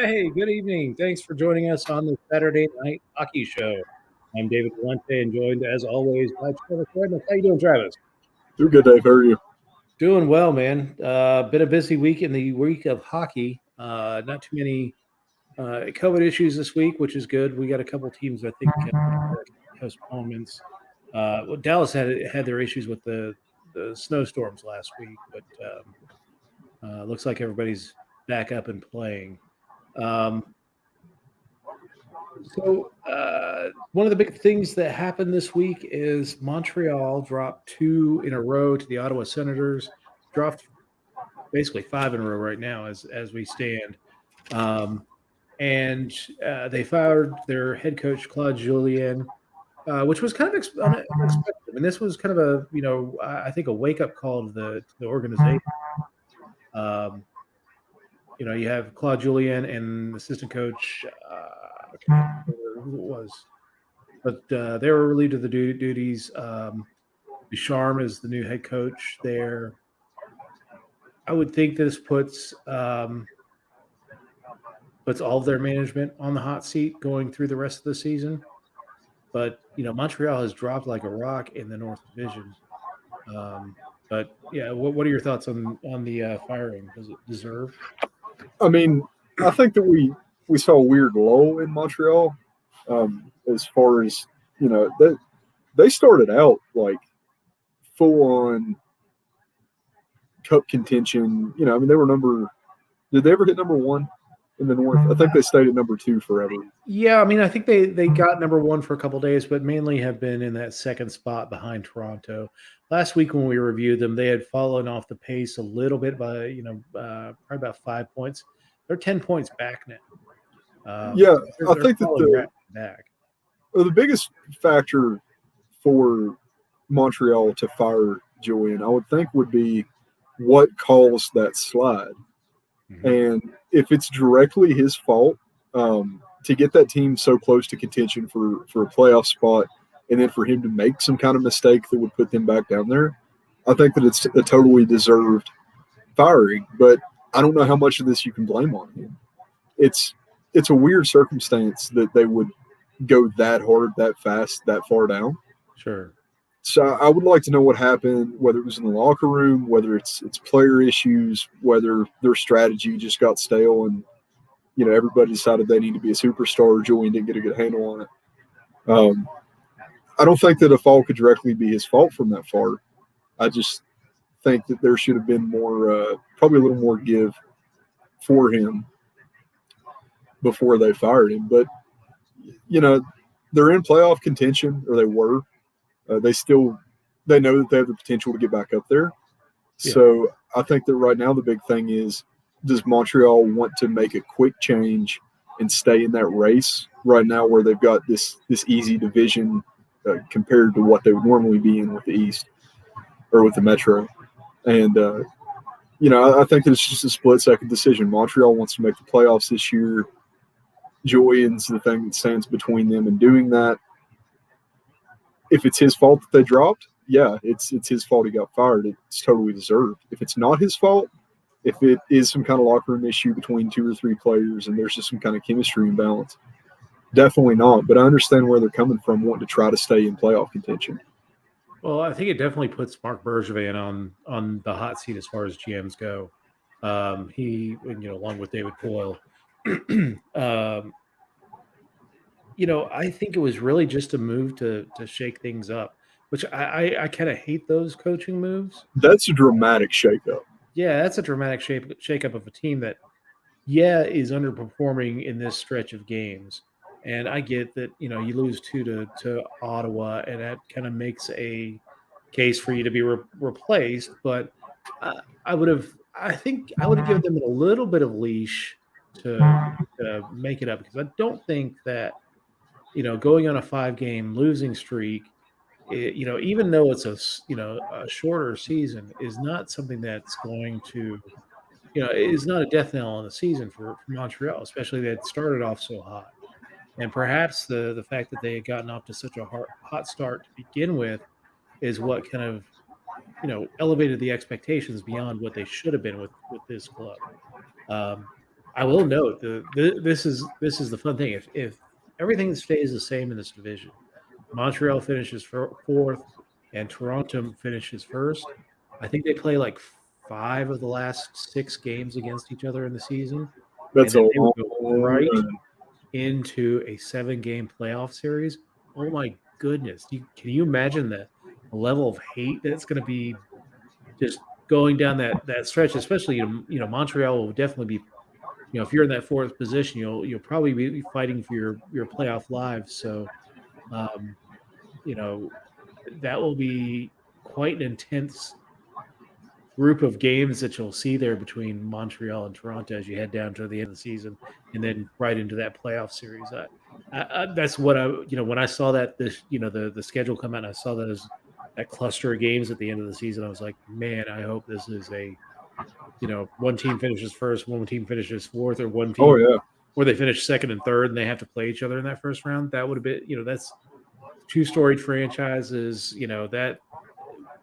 Hey, good evening. Thanks for joining us on the Saturday Night Hockey Show. I'm David Valente and joined, as always, by Travis Aurednik. How you doing, Travis? Doing good, Dave. How are you? Doing well, man. Been a busy week in the week of hockey. Not too many COVID issues this week, which is good. We got a couple teams, I think, postponements. Dallas had their issues with the snowstorms last week, but looks like everybody's back up and playing. Um, So, one of the big things that happened this week is Montreal dropped two in a row to the Ottawa Senators, dropped basically five in a row right now as we stand. Um, and they fired their head coach, Claude Julien, which was kind of unexpected. I mean, this was kind of I think a wake up call to the organization. Um, you have Claude Julien and assistant coach, I can't remember who it was, but they were relieved of the duties. Ducharme is the new head coach there. I would think this puts all of their management on the hot seat going through the rest of the season. But Montreal has dropped like a rock in the North Division. But yeah, what are your thoughts on the firing? Does it deserve? I mean, I think that we saw a weird lull in Montreal. As far as they started out like full on cup contention. I mean, they were number. Did they ever hit number one in the North? I think they stayed at number two forever. Yeah, I mean, I think they got number one for a couple days, but mainly have been in that second spot behind Toronto. Last week when we reviewed them, they had fallen off the pace a little bit by probably about 5 points. They're 10 points back now. Yeah, I They're think that falling back. the biggest factor for Montreal to fire Julian, I would think, would be what caused that slide. Mhm. And if it's directly his fault, to get that team so close to contention for a playoff spot, and then for him to make some kind of mistake that would put them back down there, I think that it's a totally deserved firing. But I don't know how much of this you can blame on him. It's a weird circumstance that they would go that hard, that fast, that far down. Sure. So I would like to know what happened, whether it was in the locker room, whether it's player issues, whether their strategy just got stale and everybody decided they need to be a superstar. Julian didn't get a good handle on it. I don't think that a fall could directly be his fault from that far. I just think that there should have been more, probably a little more give for him before they fired him. But they're in playoff contention, or they were. They know that they have the potential to get back up there. Yeah. So I think that right now the big thing is, does Montreal want to make a quick change and stay in that race right now where they've got this easy division compared to what they would normally be in with the East or with the Metro? And I think that it's just a split-second decision. Montreal wants to make the playoffs this year. Julian's the thing that stands between them and doing that. If it's his fault that they dropped, yeah, it's his fault he got fired. It's totally deserved. If it's not his fault, if it is some kind of locker room issue between two or three players and there's just some kind of chemistry imbalance, definitely not. But I understand where they're coming from, wanting to try to stay in playoff contention. Well, I think it definitely puts Mark Bergevin on the hot seat as far as GMs go. He, along with David Poyle, I think it was really just a move to shake things up, which I kind of hate those coaching moves. That's a dramatic shakeup. Yeah, that's a dramatic shakeup of a team that, is underperforming in this stretch of games. And I get that, you lose two to Ottawa, and that kind of makes a case for you to be replaced. But I think I would have given them a little bit of leash to make it up, because I don't think that, going on a 5-game losing streak, even though it's a shorter season, is not something that's going to, is not a death knell on the season for Montreal, especially that started off so hot. And perhaps the fact that they had gotten off to such a hot start to begin with is what kind of, elevated the expectations beyond what they should have been with this club. I will note this is the fun thing. If everything stays the same in this division, Montreal finishes fourth, and Toronto finishes first. I think they play like 5 of the last 6 games against each other in the season, and That's a then they would long go right run. into a 7-game playoff series. Oh my goodness! Can you imagine the level of hate that's going to be just going down that stretch? Especially Montreal will definitely be, if you're in that fourth position, you'll probably be fighting for your playoff lives. So, um, you know, that will be quite an intense group of games that you'll see there between Montreal and Toronto as you head down to the end of the season, and then right into that playoff series. That's what when I saw that the schedule come out, and I saw that as that cluster of games at the end of the season. I was like, man, I hope this is one team finishes first, one team finishes fourth, or one Oh team yeah, where they finish second and third, and they have to play each other in that first round. That would have been, that's two storied franchises. That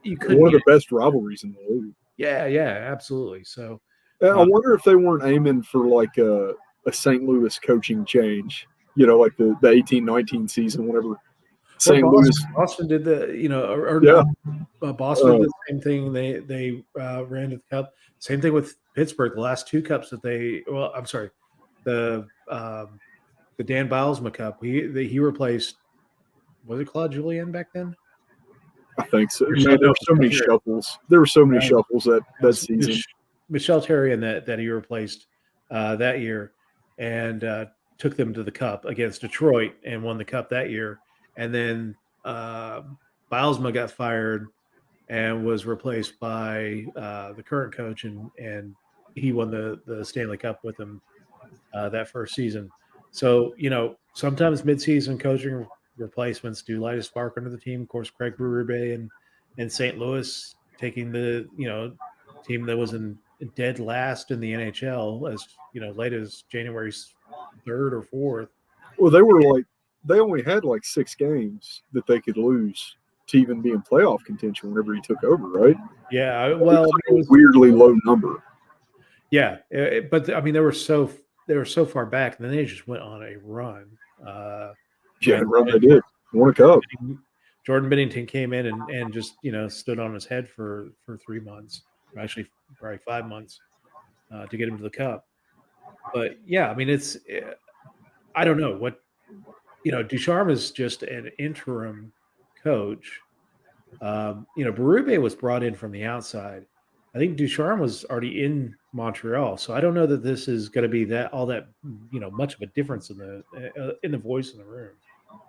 you couldn't one of get. the best rivalries in the league. Yeah, yeah, absolutely. So, I uh, wonder if they weren't aiming for like a St. Louis coaching change. Like the 18-19 season, whenever or St. Louis. Boston did or Yeah. Boston did the same thing. They ran to the cup. Same thing with Pittsburgh. The last 2 cups that I'm sorry, the the Dan Bilesma Cup. He replaced, was it Claude Julien back then? I think so. Michel, Man, there no, were so many Michel Terry. shuffles. There were so many It shuffles that was season. Michel Terry and that he replaced that year, and took them to the Cup against Detroit and won the Cup that year. And then Bilesma got fired and was replaced by the current coach, and he won the Stanley Cup with them that first season. So sometimes midseason coaching replacements do light a spark under the team. Of course, Craig Berube and St. Louis taking the team that was in dead last in the NHL as late as January 3rd or 4th. Well, they only had like 6 games that they could lose to even be in playoff contention whenever he took over, right? Yeah, It well, was like a weirdly low number. yeah, but I mean they were so far back, and then they just went on a run. Yeah, When run they did. Won a cup. Jordan Bennington came in and just stood on his head for 3 months, or actually probably 5 months, to get him to the cup. But yeah, I mean I don't know what Ducharme is just an interim coach. Berube was brought in from the outside. I think Ducharme was already in Montreal, so I don't know that this is going to be that all that much of a difference in the voice in the room.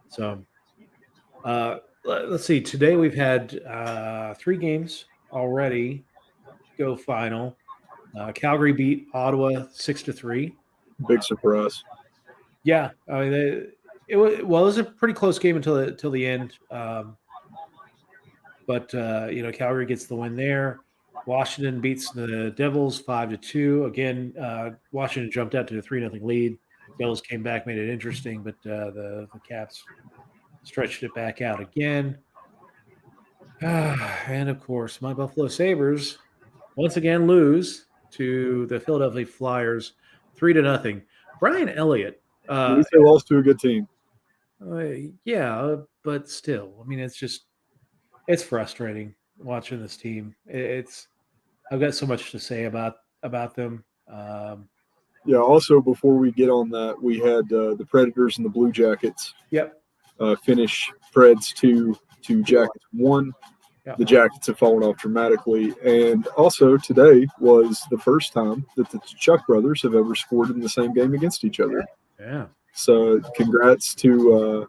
So let's see. Today we've had 3 games already go final. Calgary beat Ottawa 6-3. Big surprise. Yeah, I mean it was a pretty close game until the end. But Calgary gets the win there. Washington beats the Devils 5-2. Again, Washington jumped out to a 3-0 lead. Devils came back, made it interesting, but the Caps stretched it back out again. And of course, my Buffalo Sabres once again lose to the Philadelphia Flyers 3-0. Brian Elliott. At least they lost to a good team. Yeah, but still, I mean, it's frustrating watching this team. I've got so much to say about them. Yeah. Also, before we get on that, we had the Predators and the Blue Jackets. Yep. Finish Preds 2 to Jackets 1. Yep. The Jackets have fallen off dramatically. And also, today was the first time that the Chuck brothers have ever scored in the same game against each other. Yeah. So, congrats to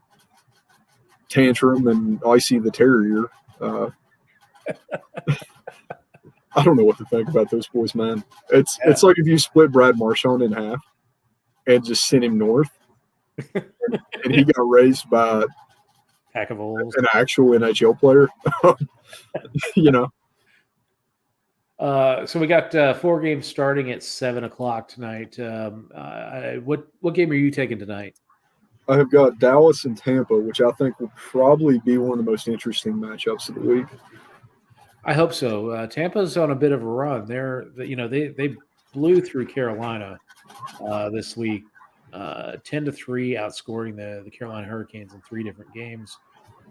Tantrum and Icy the Terrier. I don't know what to think about those boys, man. It's like if you split Brad Marchand in half and just sent him north, and he got raised by Pack of Wolves. an actual NHL player. So we got 4 games starting at 7:00 tonight. What game are you taking tonight? I have got Dallas and Tampa, which I think will probably be one of the most interesting matchups of the week. I hope so. Tampa's on a bit of a run. They blew through Carolina this week, 10-3, outscoring the Carolina Hurricanes in 3 different games.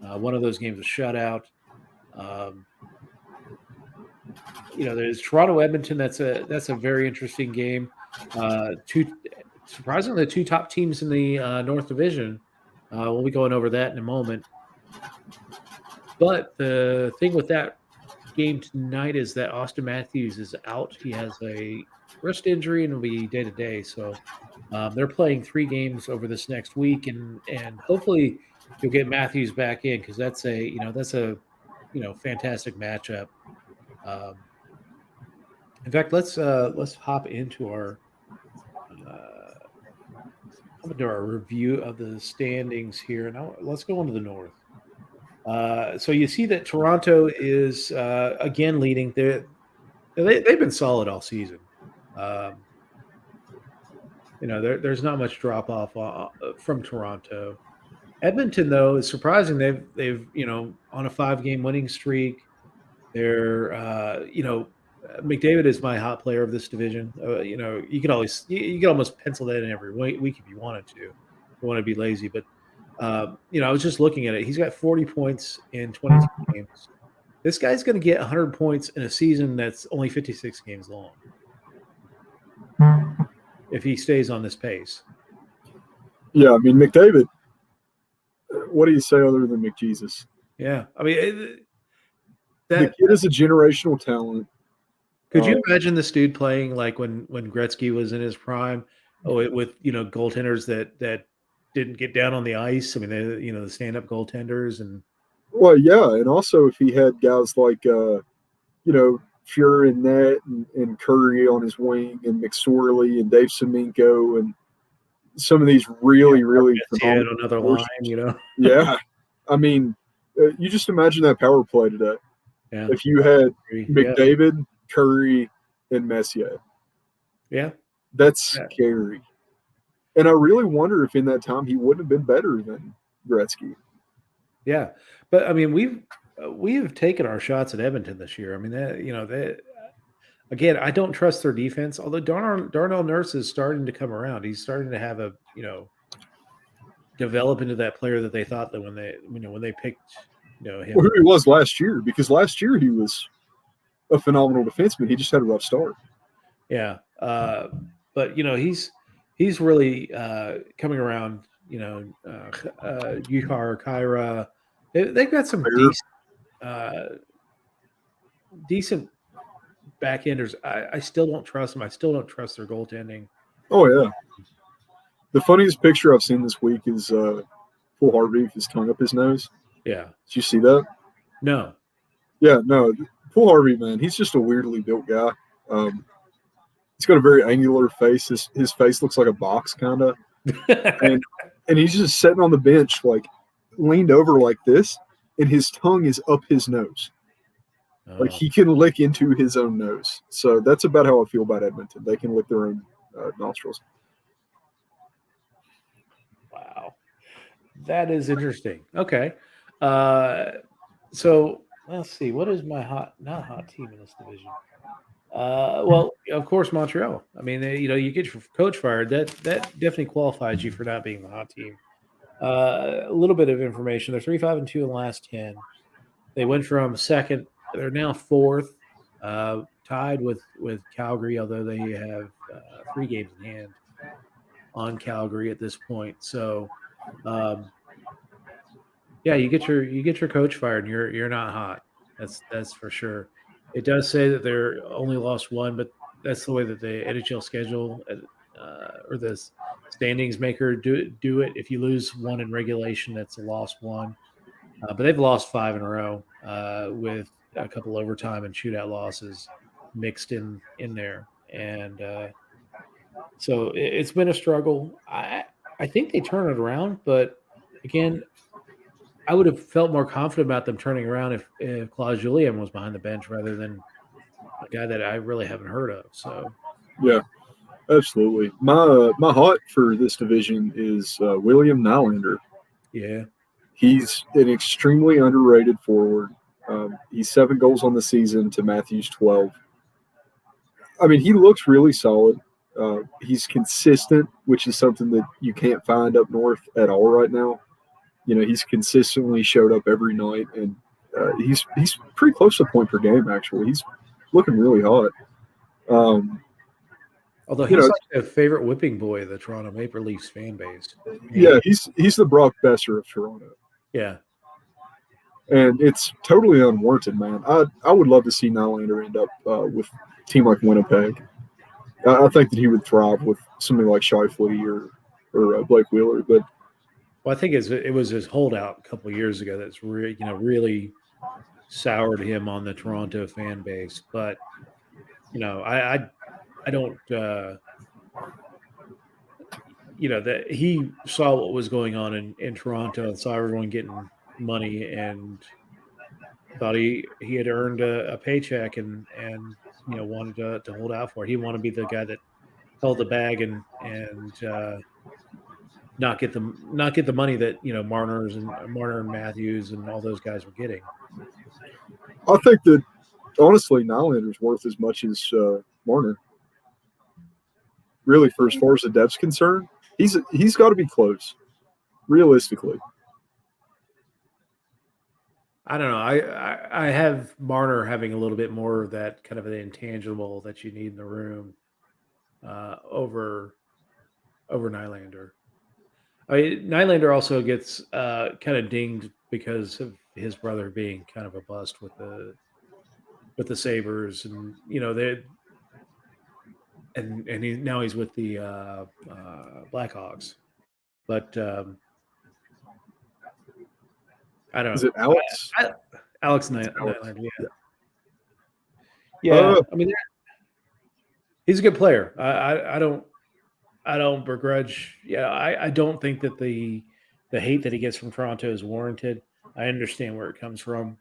One of those games was shutout. There's Toronto Edmonton. That's a very interesting game. Surprisingly, the 2 top teams in the North Division. We'll be going over that in a moment. But the thing with that game tonight is that Austin Matthews is out. He has a wrist injury and will be day to day. So they're playing 3 games over this next week, and hopefully you'll get Matthews back in, because that's a fantastic matchup. In fact, let's hop into our review of the standings here. Now let's go into the North. So you see that Toronto is again leading. They've been solid all season. There's not much drop off from Toronto. Edmonton, though, is surprising. They've on a 5-game winning streak. They're McDavid is my hot player of this division. You could almost pencil that in every week if you wanted to. You want to be lazy, but I was just looking at it. He's got 40 points in 22 games. This guy's going to get 100 points in a season that's only 56 games long, if he stays on this pace. Yeah, I mean, McDavid, what do you say other than McJesus? Yeah, I mean, the kid is a generational talent. Could you imagine this dude playing like when Gretzky was in his prime, with goaltenders that didn't get down on the ice? I mean, the stand-up goaltenders and. Well, yeah, and also if he had guys like Fuhr in net and Curry on his wing and McSorley and Dave Semenko and some of these really phenomenal another line, Yeah, I mean, you just imagine that power play today. Yeah, if you had McDavid, Curry, and Messier. Yeah, that's scary. And I really wonder if in that time he wouldn't have been better than Gretzky. Yeah, but I mean, we have taken our shots at Edmonton this year. I mean, again, I don't trust their defense. Although Darnell Nurse is starting to come around. He's starting to have develop into that player that they thought that when they picked him. Well, who he was last year, because last year he was a phenomenal defenseman. He just had a rough start. Yeah, but he's really coming around. Yuhar, Kyra, they've got some decent backenders. I still don't trust them. I still don't trust their goaltending. Oh yeah. The funniest picture I've seen this week is Paul Harvey with his tongue up his nose. Yeah. Did you see that? No. Yeah, no. Paul Harvey, man, he's just a weirdly built guy. He's got a very angular face. His face looks like a box, kind of. and he's just sitting on the bench, like leaned over like this, and his tongue is up his nose. Like he can lick into his own nose. So that's about how I feel about Edmonton. They can lick their own nostrils. Wow. That is interesting. Okay. So let's see. What is my not hot team in this division? Well, of course, Montreal. I mean, you get your coach fired. That definitely qualifies you for not being the hot team. A little bit of information. They're 3-5-2 in the last 10. They went from second. They're now fourth, tied with Calgary, although they have 3 games in hand on Calgary at this point. So, yeah, you get your coach fired, and you're not hot. That's for sure. It does say that they're only lost 1, but that's the way that the NHL schedule or the standings maker do it. If you lose 1 in regulation, that's a lost 1. But they've lost 5 in a row with a couple overtime and shootout losses mixed in there, and so it's been a struggle. I think they turn it around, but again, I would have felt more confident about them turning around if Claude Julien was behind the bench rather than a guy that I really haven't heard of. So, yeah, absolutely. My hot for this division is William Nylander. Yeah, he's an extremely underrated forward. He's 7 goals on the season to Matthews 12. I mean, he looks really solid. He's consistent, which is something that you can't find up north at all right now. He's consistently showed up every night, and he's pretty close to a point per game. Actually, he's looking really hot. Although he's like a favorite whipping boy of the Toronto Maple Leafs fan base. Yeah, he's the Brock Besser of Toronto. Yeah. And it's totally unwarranted, man. I would love to see Nylander end up with a team like Winnipeg. I think that he would thrive with something like Scheifele or Blake Wheeler. But I think it was his holdout a couple of years ago that's really soured him on the Toronto fan base. But I don't. That he saw what was going on in Toronto and saw everyone getting money and thought he had earned a paycheck and wanted to hold out for it. He wanted to be the guy that held the bag and not get the money that Marner and Matthews and all those guys were getting. I think that honestly Nylander's worth as much as Marner. Really, for as far as the depth's concerned, he's got to be close, realistically. I don't know. I have Marner having a little bit more of that kind of an intangible that you need in the room over Nylander. Nylander also gets kind of dinged because of his brother being kind of a bust with the Sabres, and they and he's with the Blackhawks, but I don't know. Is it Alex? Alex Nylander, yeah. I mean, he's a good player. I don't begrudge. Yeah, I don't think that the hate that he gets from Toronto is warranted. I understand where it comes from,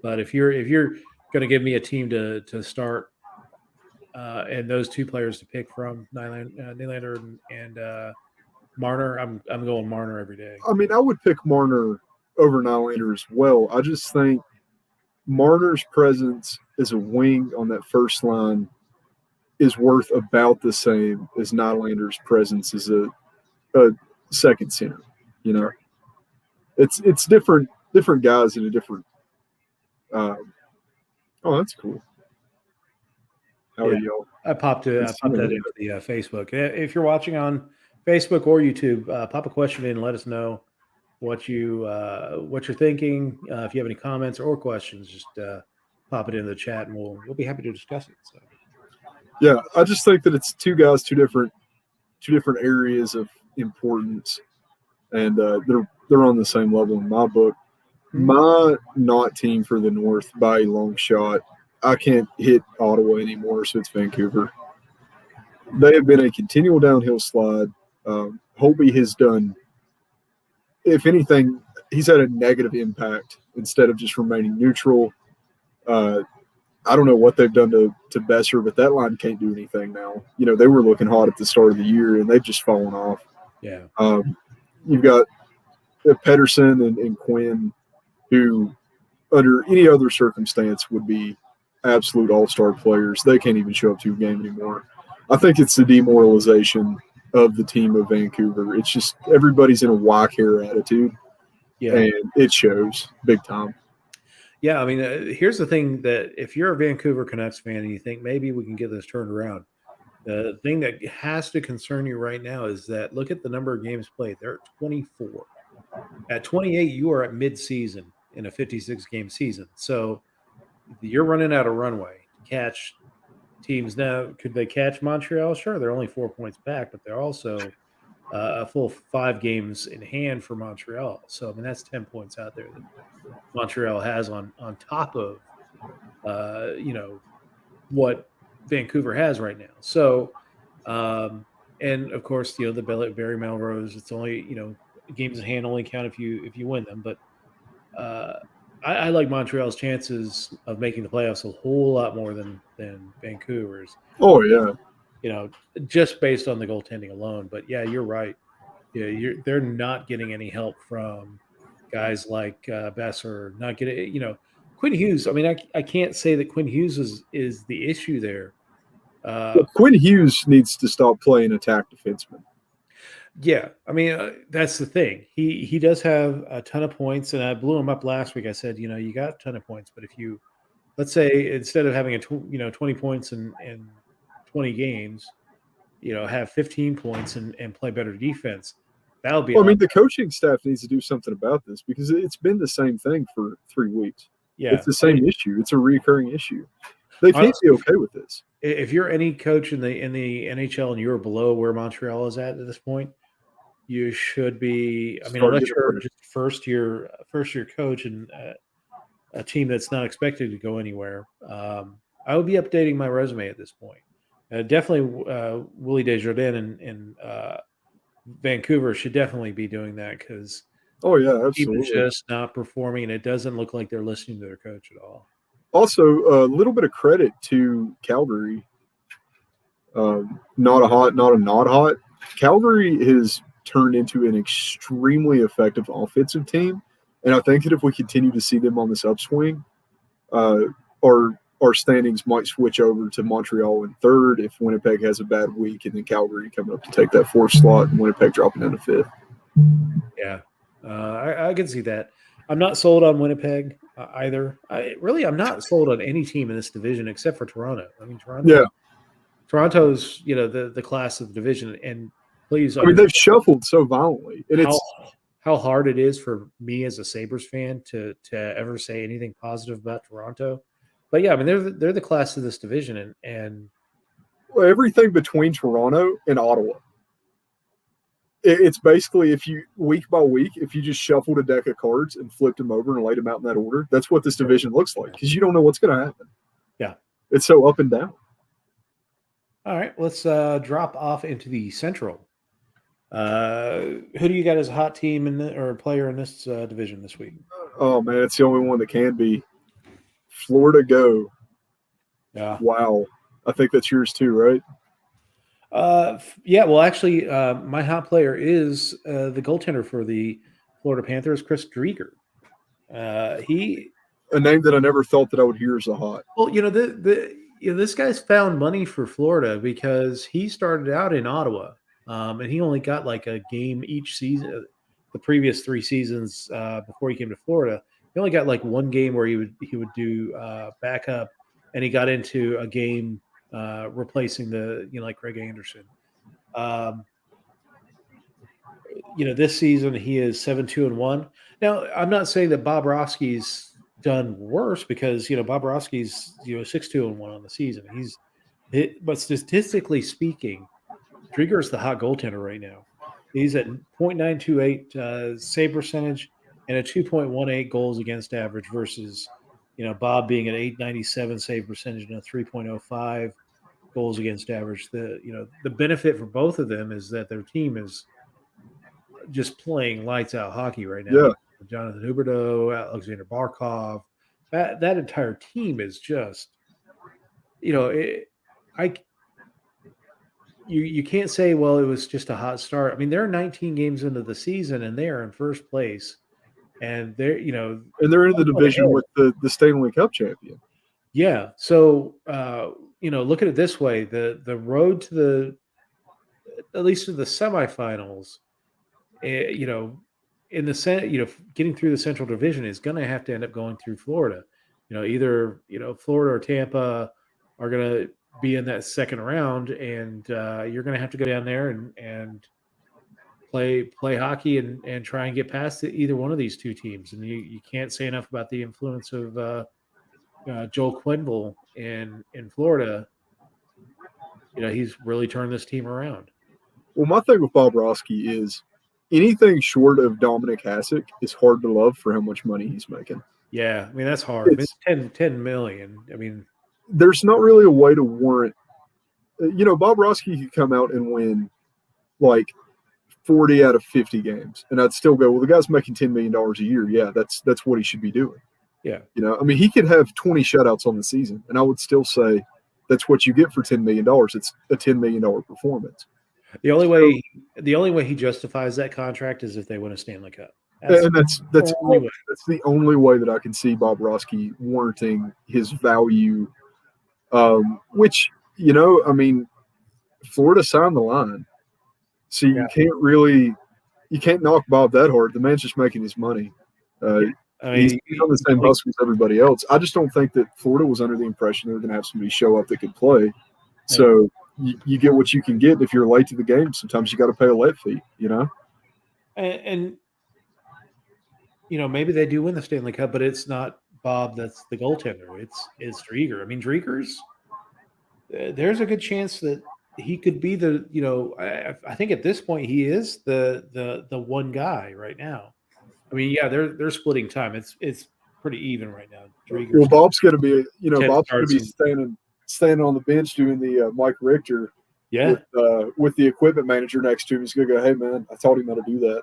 but if you're going to give me a team to start and those two players to pick from, Nylander and Marner, I'm going Marner every day. I mean, I would pick Marner over Nylander as well. I just think Marner's presence as a wing on that first line is worth about the same as Nylander's presence as a second center. It's different guys in a different. Oh, that's cool. How are y'all? I popped that into the Facebook. If you're watching on Facebook or YouTube, pop a question in and let us know what you're thinking. If you have any comments or questions, just pop it into the chat, and we'll be happy to discuss it. So. Yeah, I just think that it's two guys, two different areas of importance, and they're on the same level in my book. Mm-hmm. My not team for the North by a long shot. I can't hit Ottawa anymore, so it's Vancouver. They have been a continual downhill slide. Holtby has done, if anything, he's had a negative impact instead of just remaining neutral. I don't know what they've done to Besser, but that line can't do anything now. They were looking hot at the start of the year, and they've just fallen off. Yeah. You've got Pedersen and Quinn, who under any other circumstance would be absolute all-star players. They can't even show up to a game anymore. I think it's the demoralization of the team of Vancouver. It's just everybody's in a whack hair attitude, and it shows big time. Yeah, I mean, here's the thing that if you're a Vancouver Canucks fan and you think maybe we can get this turned around, the thing that has to concern you right now is that look at the number of games played. They're at 24. At 28, you are at mid-season in a 56-game season. So you're running out of runway to catch teams. Now, could they catch Montreal? Sure, they're only 4 points back, but they're also a full 5 games in hand for Montreal. So, I mean, that's 10 points out there that Montreal has on top of, what Vancouver has right now. So, and of course, the Barry Melrose, it's only, games in hand only count if you win them. But I like Montreal's chances of making the playoffs a whole lot more than Vancouver's. Oh yeah. Just based on the goaltending alone. But yeah, you're right. Yeah, they're not getting any help from guys like Besser, not getting, Quinn Hughes. I mean, I can't say that Quinn Hughes is the issue there. Uh, Well, Quinn Hughes needs to stop playing attack defenseman. yeah, I mean that's the thing. He does have a ton of points, and I blew him up last week. I said, you got a ton of points, but if you let's say instead of having 20 points in 20 games, have 15 points and play better defense, that'll be a Well, I lot. mean, the coaching staff needs to do something about this because it's been the same thing for 3 weeks. Yeah, It's the I mean, same issue. It's a recurring issue. They can't be honestly, okay with this. if you're any coach in the NHL and you're below where Montreal is at this point, you should be. I mean, Start unless getting you're better. just first year coach and a team that's not expected to go anywhere, I would be updating my resume at this point. Definitely, Willie Desjardins in Vancouver should definitely be doing that because Oh yeah, team is absolutely. just not performing, and it doesn't look like they're listening to their coach at all. Also, a little bit of credit to Calgary. Not a hot, not a not hot. Calgary has turned into an extremely effective offensive team, and I think that if we continue to see them on this upswing, uh, our standings might switch over to Montreal in third if Winnipeg has a bad week, and then Calgary coming up to take that fourth slot, and Winnipeg dropping down to fifth. Yeah, I can see that. I'm not sold on Winnipeg either. I'm not sold on any team in this division except for Toronto. I mean, Yeah, Toronto's the class of the division, and please I mean they've understand shuffled so violently, and how it's how hard it is for me as a Sabres fan to ever say anything positive about Toronto. But yeah, I mean they're the class of this division, and everything between Toronto and Ottawa. It's basically if you week by week, if you just shuffled a deck of cards and flipped them over and laid them out in that order, that's what this division looks like because you don't know what's going to happen. yeah. It's so up and down. All right, let's drop off into the Central. Who do you got as a hot team or player in this division this week? Oh man, it's the only one that can be. Florida go. Yeah. Wow. I think that's yours too, right? Yeah. Well, actually, my hot player is the goaltender for the Florida Panthers, Chris Drieger. He, A name that I never thought that I would hear as a hot. well, this guy's found money for Florida because he started out in Ottawa, and he only got like a game each season. The previous 3 seasons before he came to Florida, he only got like one game where he would do backup, and he got into a game replacing like Craig Anderson. Um, this season he is 7-2-1. Now, I'm not saying that Bob Roski's done worse because Bob Roski's 6-2-1 on the season. But statistically speaking, Drieger's the hot goaltender right now. He's at .928 save percentage and a 2.18 goals against average versus Bob being at 897 save percentage and a 3.05 goals against average. The benefit for both of them is that their team is just playing lights out hockey right now. Yeah. Jonathan Huberdeau, Alexander Barkov, that entire team is just, you can't say, well, it was just a hot start. I mean, they're 19 games into the season and they are in first place, and they're And they're in the division with the Stanley Cup champion. Yeah. So look at it this way: the road to at least to the semifinals, in the getting through the Central Division is going to have to end up going through Florida. Either Florida or Tampa are going to be in that second round, and you're going to have to go down there and play hockey and try and get past either one of these two teams. And you can't say enough about the influence of Joel Quenneville in Florida. He's really turned this team around. Well, my thing with Bob Roski is anything short of Dominic Hasek is hard to love for how much money he's making. Yeah, I mean that's hard. It's 10 million. I mean, there's not really a way to warrant. Bob Roski could come out and win like 40 out of 50 games, and I'd still go, well, the guy's making $10 million a year. Yeah, that's what he should be doing. Yeah. I mean, he could have 20 shutouts on the season, and I would still say that's what you get for $10 million. It's a $10 million performance. The only way he justifies that contract is if they win a Stanley Cup. That's the only way that I can see Bob Roski warranting his value, which I mean, Florida signed the line, so Yeah. you can't knock Bob that hard. The man's just making his money. I He's mean, on the same bus as everybody else. I just don't think that Florida was under the impression they were going to have somebody show up that could play. So you get what you can get. If you're late to the game, sometimes you got to pay a late fee, and maybe they do win the Stanley Cup, but it's not Bob that's the goaltender. It's Drieger. I mean, Drieger's there's a good chance that he could be the I think at this point he is the one guy right now. I mean, yeah, they're splitting time. It's pretty even right now. Drieger's Well, Bob's going to be Bob's going to be standing on the bench doing the Mike Richter with the equipment manager next to him. He's going to go, "Hey man, I taught him how to do that."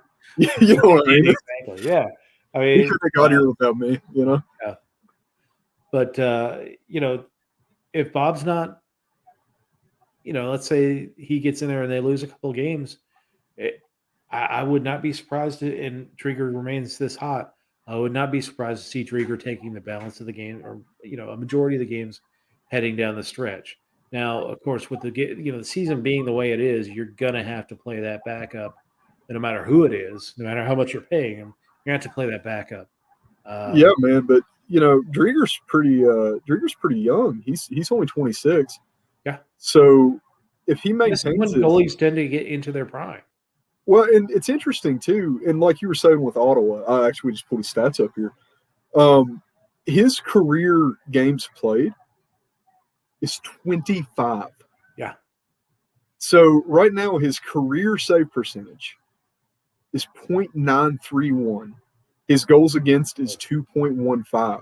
You know what I mean? Exactly. Yeah. I mean, he could have got here without me. Yeah. But if Bob's not, let's say he gets in there and they lose a couple of games, I would not be surprised and Drieger remains this hot. I would not be surprised to see Drieger taking the balance of the game or, a majority of the games heading down the stretch. Now, of course, with the season being the way it is, you're going to have to play that backup no matter who it is, no matter how much you're paying him. You're going to have to play that backup. Yeah, man. But, Drieger's pretty young. He's only 26. Yeah. So if he maintains when goalies tend to get into their prime. Well, and it's interesting too, and like you were saying with Ottawa, I actually just pulled his stats up here. His career games played is 25. Yeah. So right now his career save percentage is .931. His goals against is 2.15.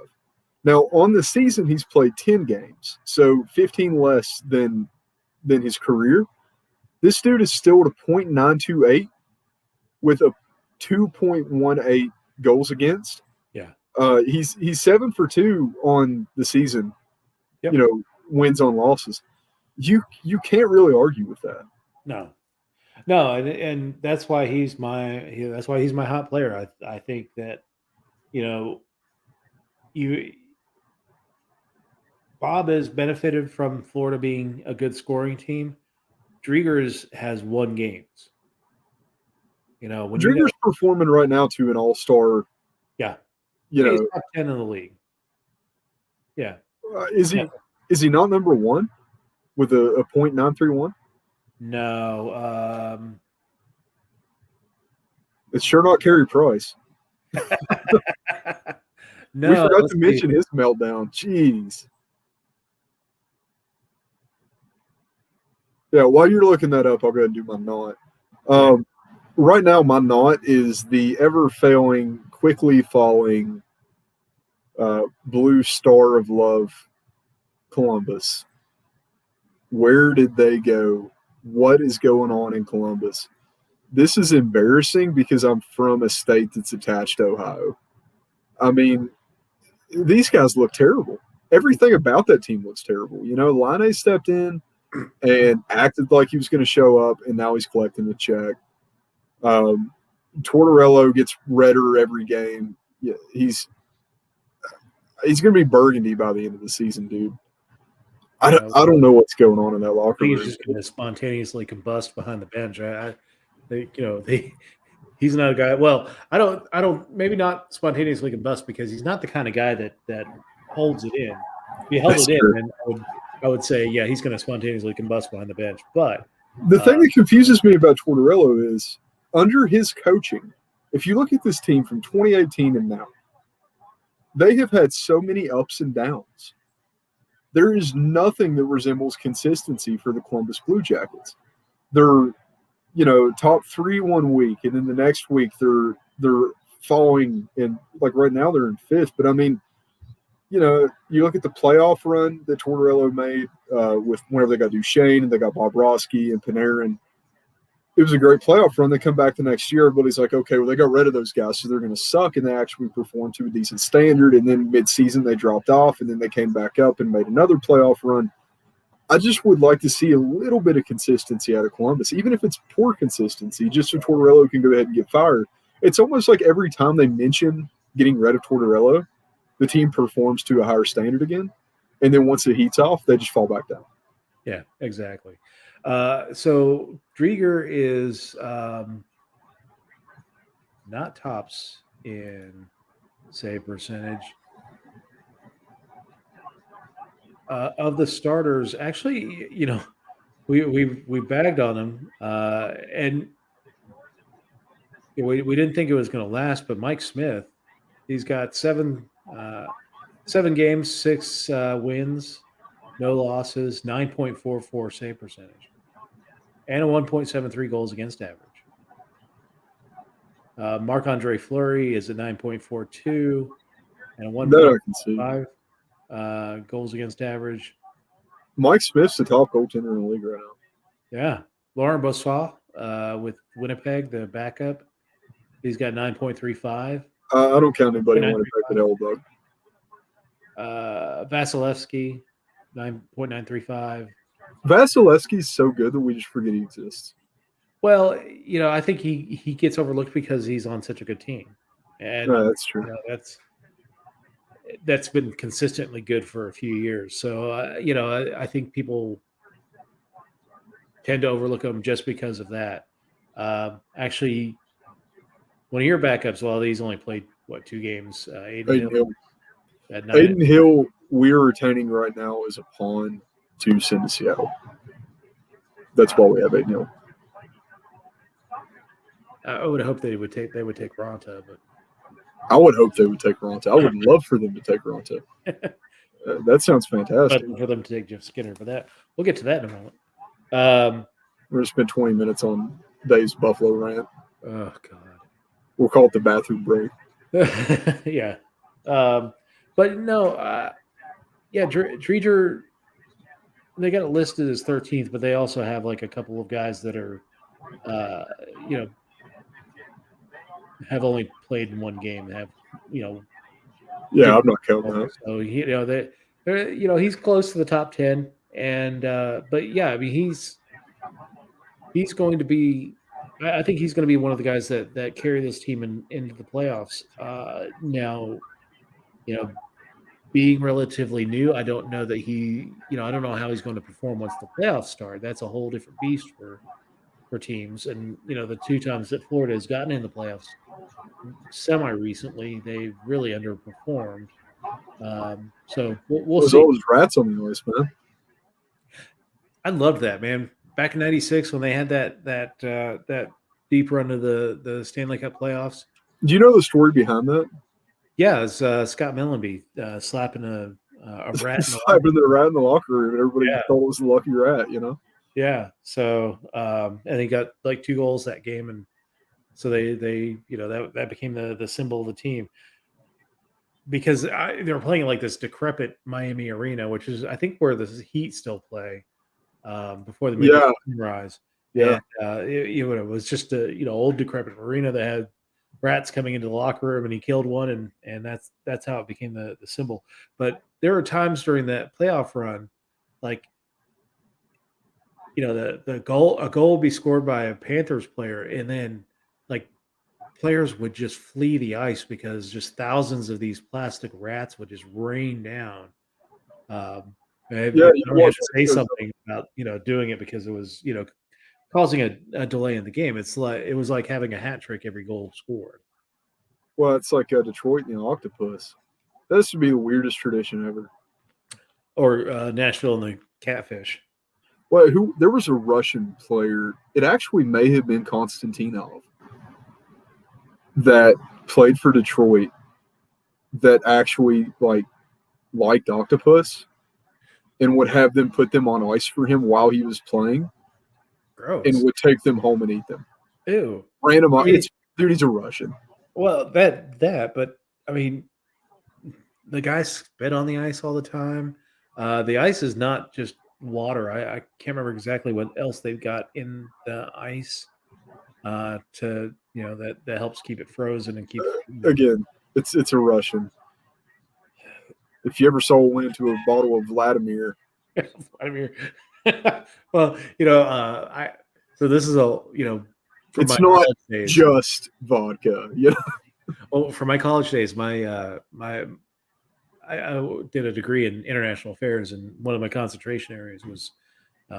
Now on the season he's played 10 games, so 15 less than his career. This dude is still at a .928 with a 2.18 goals against. Yeah. He's 7 for 2 on the season. Yep. Wins on losses. You can't really argue with that. No, and that's why he's my hot player. I think that Bob has benefited from Florida being a good scoring team. Drieger has won games. When Drieger's performing right now to an all-star. Yeah. He's top 10 in the league. Yeah. Is he not number one with a .931? No. It's sure not Carey Price. No. We forgot to mention his meltdown. Jeez. Yeah, while you're looking that up, I'll go ahead and do my knot. Right now, my knot is the ever-failing, quickly falling blue star of love, Columbus. Where did they go? What is going on in Columbus? This is embarrassing because I'm from a state that's attached to Ohio. I mean, these guys look terrible. Everything about that team looks terrible. Laine stepped in and acted like he was going to show up, and now he's collecting the check. Tortorella gets redder every game. Yeah, he's going to be burgundy by the end of the season, dude. I don't know what's going on in that locker room. He's just going to spontaneously combust behind the bench. He's not a guy. Well, I don't. Maybe not spontaneously combust because he's not the kind of guy that holds it in. If he held it in, then I would say, yeah, he's going to spontaneously combust behind the bench. But the thing that confuses me about Tortorella is under his coaching, if you look at this team from 2018 and now, they have had so many ups and downs. There is nothing that resembles consistency for the Columbus Blue Jackets. They're, top 3 1 week, and then the next week they're falling in. Like right now they're in 5th. But I mean, you look at the playoff run that Tortorella made with whenever they got Duchesne and they got Bobrovsky and Panarin. It was a great playoff run. They come back the next year. Everybody's like, okay, well, they got rid of those guys, so they're going to suck, and they actually performed to a decent standard. And then mid-season, they dropped off, and then they came back up and made another playoff run. I just would like to see a little bit of consistency out of Columbus, even if it's poor consistency, just so Tortorella can go ahead and get fired. It's almost like every time they mention getting rid of Tortorella, the team performs to a higher standard again. And then once it heats off, they just fall back down. Yeah, exactly. So Drieger is not tops in save percentage. Of the starters, actually, we bagged on him, and we didn't think it was going to last. But Mike Smith, he's got 7 games, 6 wins, no losses, 9.44 save percentage, and a 1.73 goals against average. Marc Andre Fleury is at 9.42 and a That I can see. 1.5 goals against average. Mike Smith's the top goaltender in the league right now. Yeah. Laurent Brossoit with Winnipeg, the backup, he's got 9.35. I don't count anybody in Winnipeg but Hellbug. Vasilevsky, 9.935. Vasilevsky's so good that we just forget he exists. Well, I think he gets overlooked because he's on such a good team, and No, that's true. That's been consistently good for a few years. So I think people tend to overlook him just because of that. Actually, one of your backups, well, he's only played 2 games. Aiden Hill. Aiden Hill, we're retaining right now as a pawn to send to Seattle. That's why we have Aiden Hill. I would hope they would take Ronta, but I would hope they would take Ronta. I would love for them to take Ronta. That sounds fantastic. But for them to take Jeff Skinner for that, we'll get to that in a moment. We're gonna spend 20 minutes on Dave's Buffalo rant. Oh God, we'll call it the bathroom break. Yeah, but no, Drieger. They got it listed as 13th, but they also have like a couple of guys that are, have only played in 1 game. Have Yeah, I'm not counting that. So he's close to the top 10, and but yeah, I mean he's going to be. I think he's going to be one of the guys that carry this team into the playoffs. Now, being relatively new, I don't know that I don't know how he's going to perform once the playoffs start. That's a whole different beast for teams. And the 2 times that Florida has gotten in the playoffs semi recently, they've really underperformed. So we'll see. All those rats on the ice, man. I loved that, man. Back in '96 when they had that deep run to the Stanley Cup playoffs. Do you know the story behind that? Yeah, it's Scott Millenby slapping a rat. Slapping the rat in the locker room, and everybody thought it was the lucky rat, Yeah. So and he got like 2 goals that game, and so they that became the symbol of the team because they were playing like this decrepit Miami arena, which is I think where the Heat still play before the Sunrise. Yeah. And, it was just a old decrepit arena that had rats coming into the locker room, and he killed one, and that's how it became the symbol. But there were times during that playoff run, like a goal would be scored by a Panthers player, and then like players would just flee the ice because just thousands of these plastic rats would just rain down. I had to say something about doing it because it was causing a delay in the game. It was like having a hat trick every goal scored. Well, it's like Detroit and the octopus. This would be the weirdest tradition ever. Or Nashville and the catfish. Well, there was a Russian player. It actually may have been Konstantinov that played for Detroit that actually liked octopus and would have them put them on ice for him while he was playing. Gross. And would take them home and eat them. Ew. Random. Dude, he's a Russian. Well, but I mean, the guys spit on the ice all the time. The ice is not just water. I can't remember exactly what else they've got in the ice to that helps keep it frozen and keep again. It's a Russian. If you ever went into a bottle of Vladimir. Well, so this is it's not just vodka. Well, for my college days, I did a degree in international affairs, and one of my concentration areas was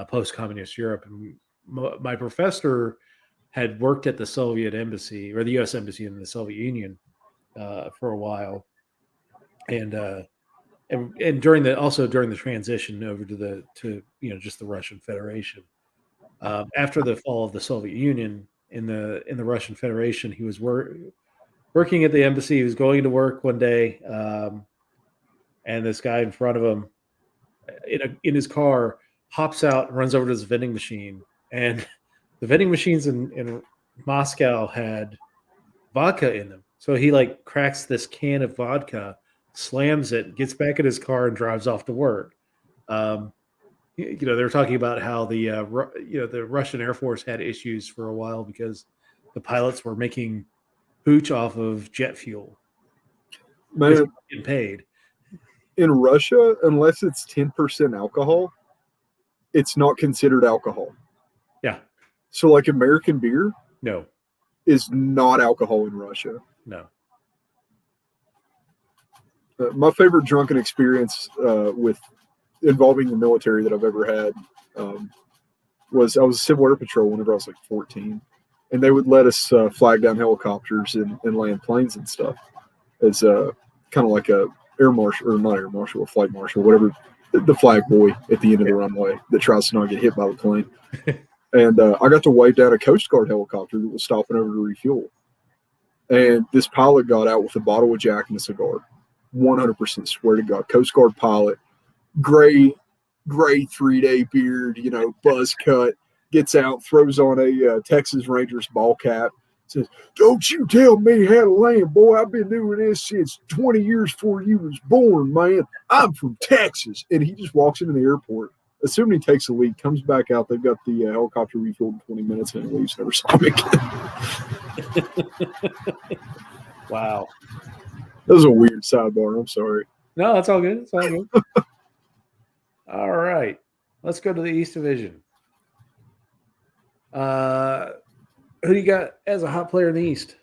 post-communist Europe. And my professor had worked at the Soviet embassy or the U.S. embassy in the Soviet Union for a while, and during the transition over to just the Russian Federation. After the fall of the Soviet Union in the Russian Federation, he was working at the embassy. He was going to work one day, and this guy in front of him in his car hops out and runs over to this vending machine, and the vending machines in Moscow had vodka in them. So he like cracks this can of vodka, slams it, gets back in his car, and drives off to work. Um, they're talking about how the Russian Air Force had issues for a while because the pilots were making hooch off of jet fuel because Man, getting paid. in Russia, unless it's 10% alcohol, it's not considered alcohol. Yeah, So, like American beer no, is not alcohol in Russia. no. My favorite drunken experience with involving the military that I've ever had was I was a Civil Air Patrol whenever I was like 14, and they would let us flag down helicopters and land planes and stuff as kind of like a air marshal or not air marshal, a flight marshal, whatever, the flag boy at the end of the runway that tries to not get hit by the plane. And I got to wave down a Coast Guard helicopter that was stopping over to refuel. And this pilot got out with a bottle of Jack and a cigar. 100% swear to God. Coast Guard pilot, gray 3-day beard, buzz cut, gets out, throws on a Texas Rangers ball cap, says, "Don't you tell me how to land, boy. I've been doing this since 20 years before you was born, man. I'm from Texas." And he just walks into the airport. Assuming he takes a leak, comes back out. They've got the helicopter refilled in 20 minutes and he leaves. Never saw him again. Wow. That was a weird sidebar. I'm sorry. No, that's all good. It's all good. All right. Let's go to the East Division. Who do you got as a hot player in the East?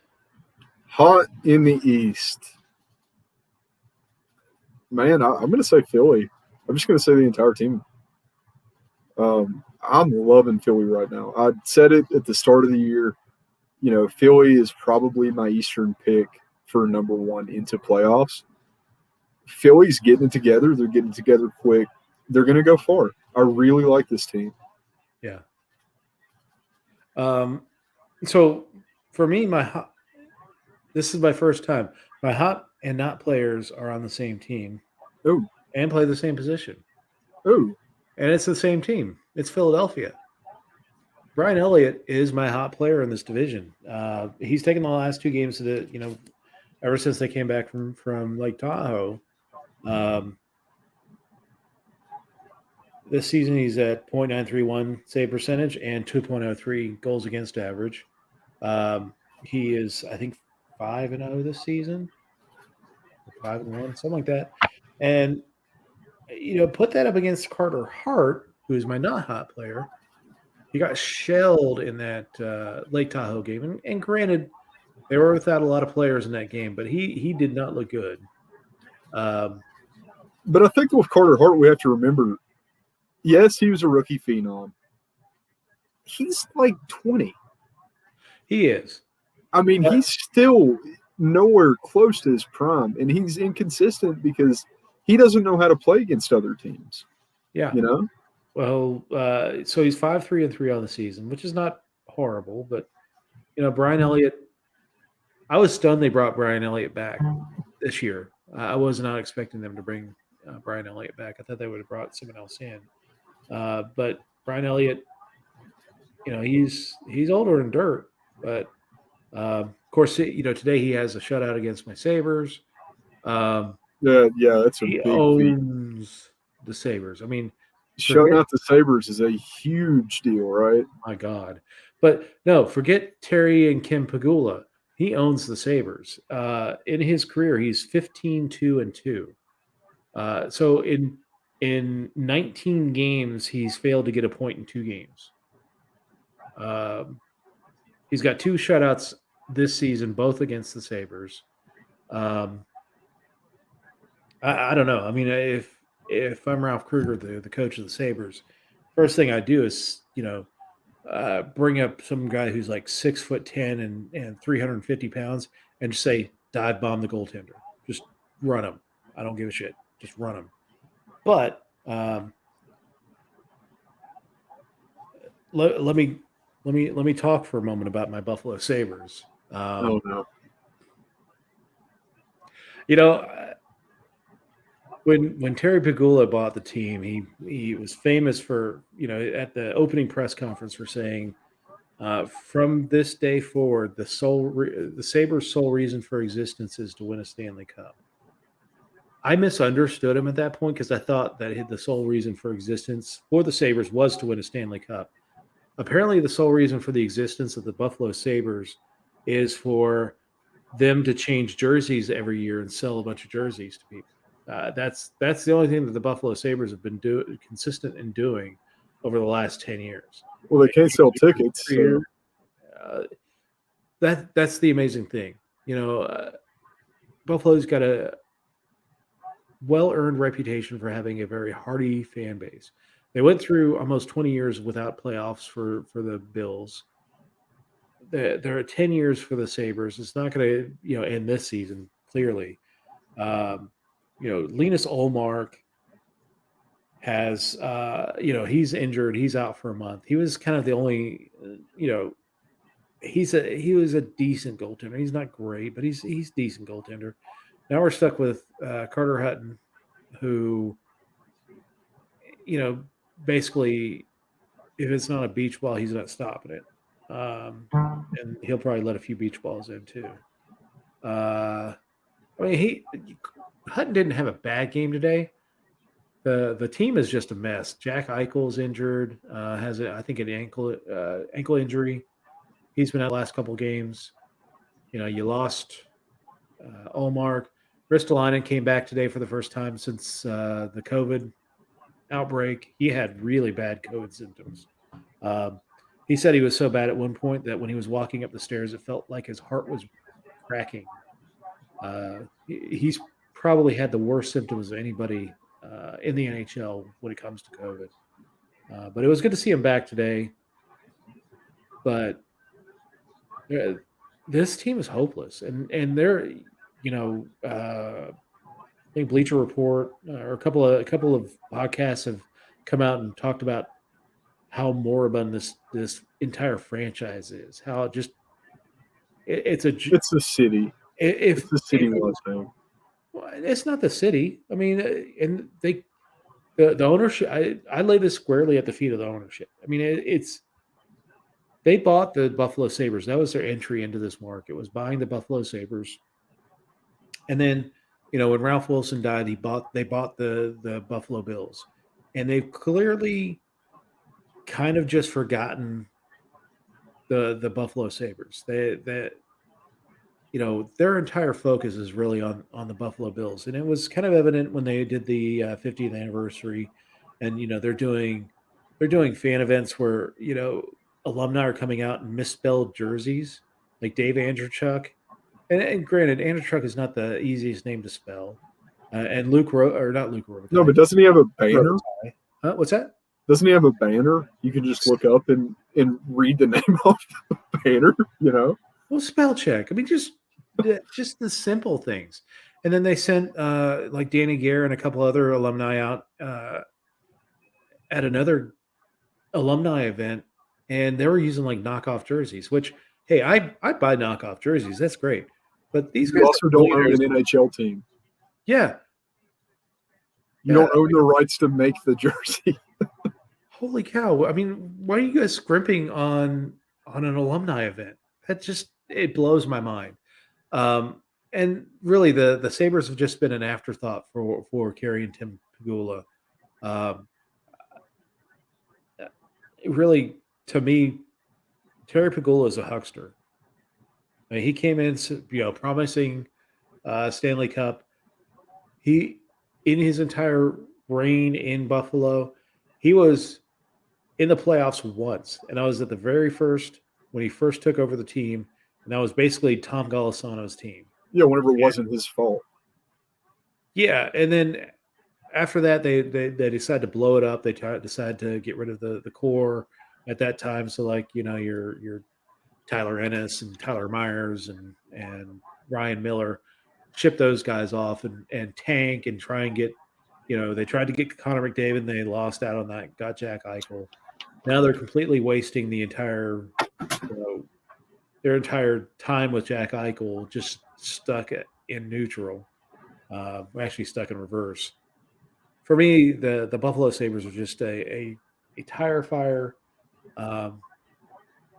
Hot in the East. Man, I'm going to say Philly. I'm just going to say the entire team. I'm loving Philly right now. I said it at the start of the year. Philly is probably my Eastern pick for number one into playoffs. Philly's getting it together. They're getting it together quick. They're going to go far. I really like this team. Yeah. So for me, this is my first time. My hot and not players are on the same team. Oh. And play the same position. Oh. And it's the same team. It's Philadelphia. Brian Elliott is my hot player in this division. He's taken the last two games ever since they came back from Lake Tahoe. This season, he's at .931 save percentage and 2.03 goals against average. He is, I think, 5-0 this season, 5-1, something like that. And put that up against Carter Hart, who is my not hot player. He got shelled in that Lake Tahoe game, and granted, they were without a lot of players in that game, but he did not look good. But I think with Carter Hart, we have to remember, yes, he was a rookie phenom. He's like 20. He is. I mean, he's still nowhere close to his prime, and he's inconsistent because he doesn't know how to play against other teams. Yeah. Well, so he's 5-3-3 on the season, which is not horrible, but Brian Elliott, I was stunned they brought Brian Elliott back this year. I was not expecting them to bring Brian Elliott back. I thought they would have brought someone else in. But Brian Elliott, he's older than dirt, but of course, today he has a shutout against my Sabres. Yeah, that's a he big owns the Sabres. I mean, shutting out the Sabres is a huge deal, right? My God. But no, forget Terry and Kim Pagula. He owns the Sabres. In his career, he's 15-2-2. So in 19 games, he's failed to get a point in 2 games. He's got 2 shutouts this season, both against the Sabres. I don't know. I mean, if I'm Ralph Kruger, the coach of the Sabres, first thing I do is, bring up some guy who's like 6'10" and 350 pounds and just say, dive bomb the goaltender. Just run him. I don't give a shit. Just run him. But let me talk for a moment about my Buffalo Sabres. Oh no. You know, when Terry Pegula bought the team, he was famous for, at the opening press conference for saying, from this day forward, the Sabres' sole reason for existence is to win a Stanley Cup. I misunderstood him at that point because I thought that the sole reason for existence for the Sabres was to win a Stanley Cup. Apparently, the sole reason for the existence of the Buffalo Sabres is for them to change jerseys every year and sell a bunch of jerseys to people. That's the only thing that the Buffalo Sabres have been consistent in doing over the last 10 years. Well, they can't sell tickets. So. That's the amazing thing. Buffalo's got a well-earned reputation for having a very hearty fan base. They went through almost 20 years without playoffs for the Bills. There are 10 years for the Sabres. It's not going to end this season, clearly. Linus Ullmark has he's injured. He's out for a month. He was kind of the only he was a decent goaltender. He's not great, but he's decent goaltender. Now we're stuck with Carter Hutton, who basically, if it's not a beach ball, he's not stopping it. And he'll probably let a few beach balls in too. Hutton didn't have a bad game today. The team is just a mess. Jack Eichel's injured, has I think an ankle injury. He's been out the last couple games. You lost Ullmark. Ristolainen came back today for the first time since the COVID outbreak. He had really bad COVID symptoms. He said he was so bad at one point that when he was walking up the stairs, it felt like his heart was cracking. He's probably had the worst symptoms of anybody in the NHL when it comes to COVID. But it was good to see him back today. But this team is hopeless, and they're, I think Bleacher Report or a couple of podcasts have come out and talked about how moribund this entire franchise is. How just it's the city. It's the city was thing. Well, it's not the city. I mean, and the ownership. I lay this squarely at the feet of the ownership. I mean, they bought the Buffalo Sabres. That was their entry into this market, was buying the Buffalo Sabres. And then, when Ralph Wilson died, they bought the Buffalo Bills. And they've clearly kind of just forgotten the Buffalo Sabres. Their entire focus is really on the Buffalo Bills. And it was kind of evident when they did the 50th anniversary, and they're doing fan events where alumni are coming out in misspelled jerseys, like Dave Andreychuk. And granted, Andreychuk is not the easiest name to spell. And not Luke Robitaille. No, but doesn't he have a banner? What's that? Doesn't he have a banner? You can just look up and read the name off the banner, Well, spell check. I mean, just the simple things. And then they sent like Danny Gare and a couple other alumni out at another alumni event, and they were using like knockoff jerseys, which, hey, I buy knockoff jerseys. That's great. But these guys also don't own an NHL team. Yeah. You don't own the rights to make the jersey. Holy cow. I mean, why are you guys scrimping on an alumni event? It blows my mind. And really the Sabres have just been an afterthought for Kerry and Tim Pegula. Really, to me, Terry Pegula is a huckster. I mean, he came in, promising Stanley Cup. In his entire reign in Buffalo, he was in the playoffs once, and I was at the very first when he first took over the team, and that was basically Tom Golisano's team. Yeah, whenever it wasn't his fault. Yeah, and then after that, they decided to blow it up. They decided to get rid of the core at that time. So like your Tyler Ennis and Tyler Myers and Ryan Miller, ship those guys off and tank and try and get they tried to get Connor McDavid. They lost out on that. Got Jack Eichel. Now they're completely wasting the entire their entire time with Jack Eichel just stuck in neutral. Actually stuck in reverse. For me, the Buffalo Sabres are just a tire fire. Um,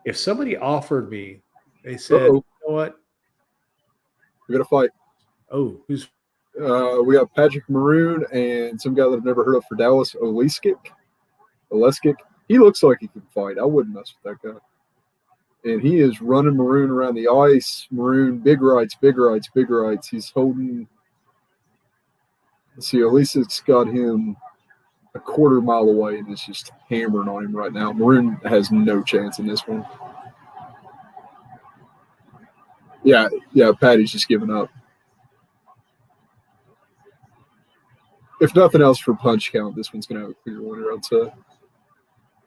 if somebody offered me, they said, Uh-oh. you know what? We got to fight. Oh, who's We got Patrick Maroon and some guy that I've never heard of for Dallas, Oleskick. He looks like he can fight. I wouldn't mess with that guy. And he is running Maroon around the ice. Maroon, big rights. He's holding. Let's see, Oleskick's got him a quarter mile away and is just hammering on him right now. Maroon has no chance in this one. Yeah, Patty's just giving up. If nothing else for punch count, this one's going to have a clear winner, I'd say.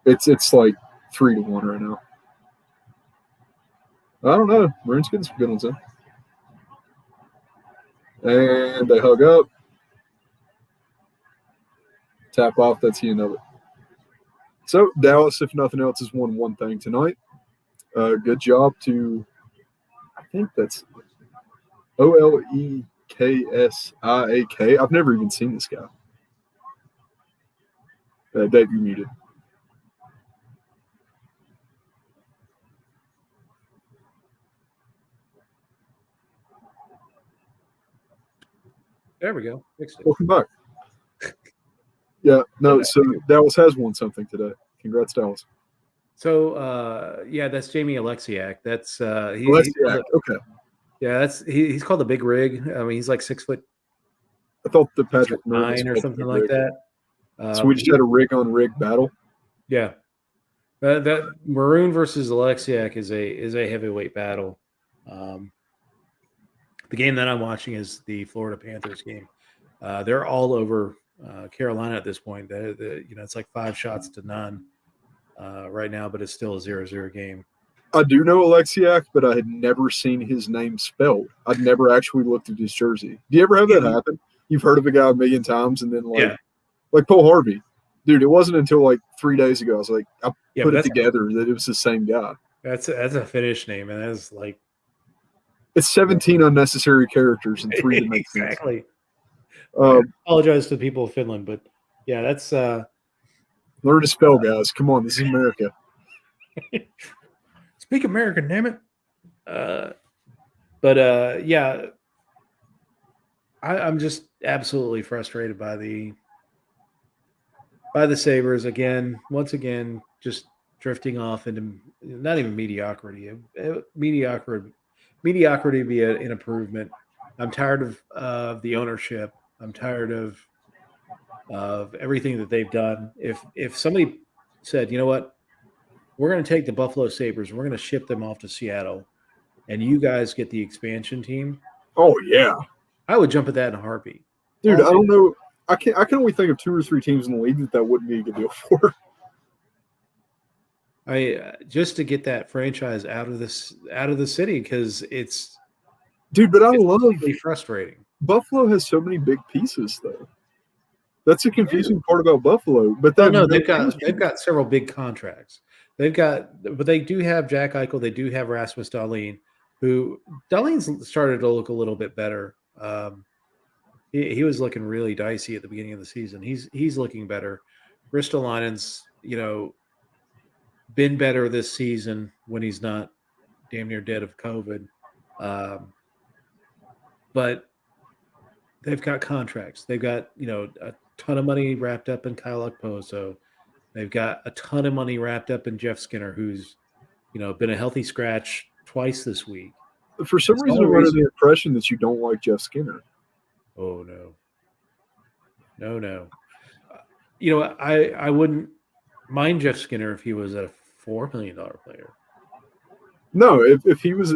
It's like 3-1 right now. I don't know. Maroon's getting some good ones in. And they hug up. Tap off. That's the end of it. So Dallas, if nothing else, has won one thing tonight. Good job to, I think that's Oleksiak. I've never even seen this guy. Dave, you muted. there we go. Fixed it. Welcome back. Yeah, no, so Dallas has won something today. Congrats, Dallas. So that's Jamie Alexiak. That's Alexiak, okay. Yeah, he's called the Big Rig. I mean, he's like 6 foot. I thought the Patrick Maroon 9 or something like that. So we just had a rig-on-rig battle. Yeah, that Maroon versus Alexiak is a heavyweight battle. The game that I'm watching is the Florida Panthers game. They're all over Carolina at this point. It's like 5-0 right now, but it's still a 0-0 game. I do know Alexiak, but I had never seen his name spelled. I'd never actually looked at his jersey. Do you ever have that happen? You've heard of a guy a million times, and then like Paul Harvey. Dude, it wasn't until like 3 days ago I was like, I put it together that it was the same guy. That's a Finnish name, and that's like it's 17 unnecessary characters and 3 that make sense. Exactly. I apologize to people of Finland, but yeah, that's learn to spell, guys. Come on, this is America. Speak American, damn it. I'm just absolutely frustrated by the Sabres once again, just drifting off into not even mediocrity. Mediocrity be an improvement. I'm tired of the ownership. I'm tired of everything that they've done. If somebody said, you know what, we're going to take the Buffalo Sabres, we're going to ship them off to Seattle, and you guys get the expansion team. Oh yeah, I would jump at that in a heartbeat. Dude, I don't know. I can only think of 2 or 3 teams in the league that wouldn't be a good deal for. Just to get that franchise out of the city, because it's really frustrating. Buffalo has so many big pieces, though. That's the confusing part about Buffalo. But they've got several big contracts. But they do have Jack Eichel. They do have Rasmus Dahlin, who Dahlin's started to look a little bit better. He was looking really dicey at the beginning of the season. He's looking better. Ristolainen's, been better this season when he's not damn near dead of COVID. But they've got contracts. They've got, a ton of money wrapped up in Kyle Okposo. They've got a ton of money wrapped up in Jeff Skinner, who's, been a healthy scratch twice this week. For some reason, I'm under the impression that you don't like Jeff Skinner. Oh, no. I wouldn't mind Jeff Skinner if he was a $4 million player. No, if he was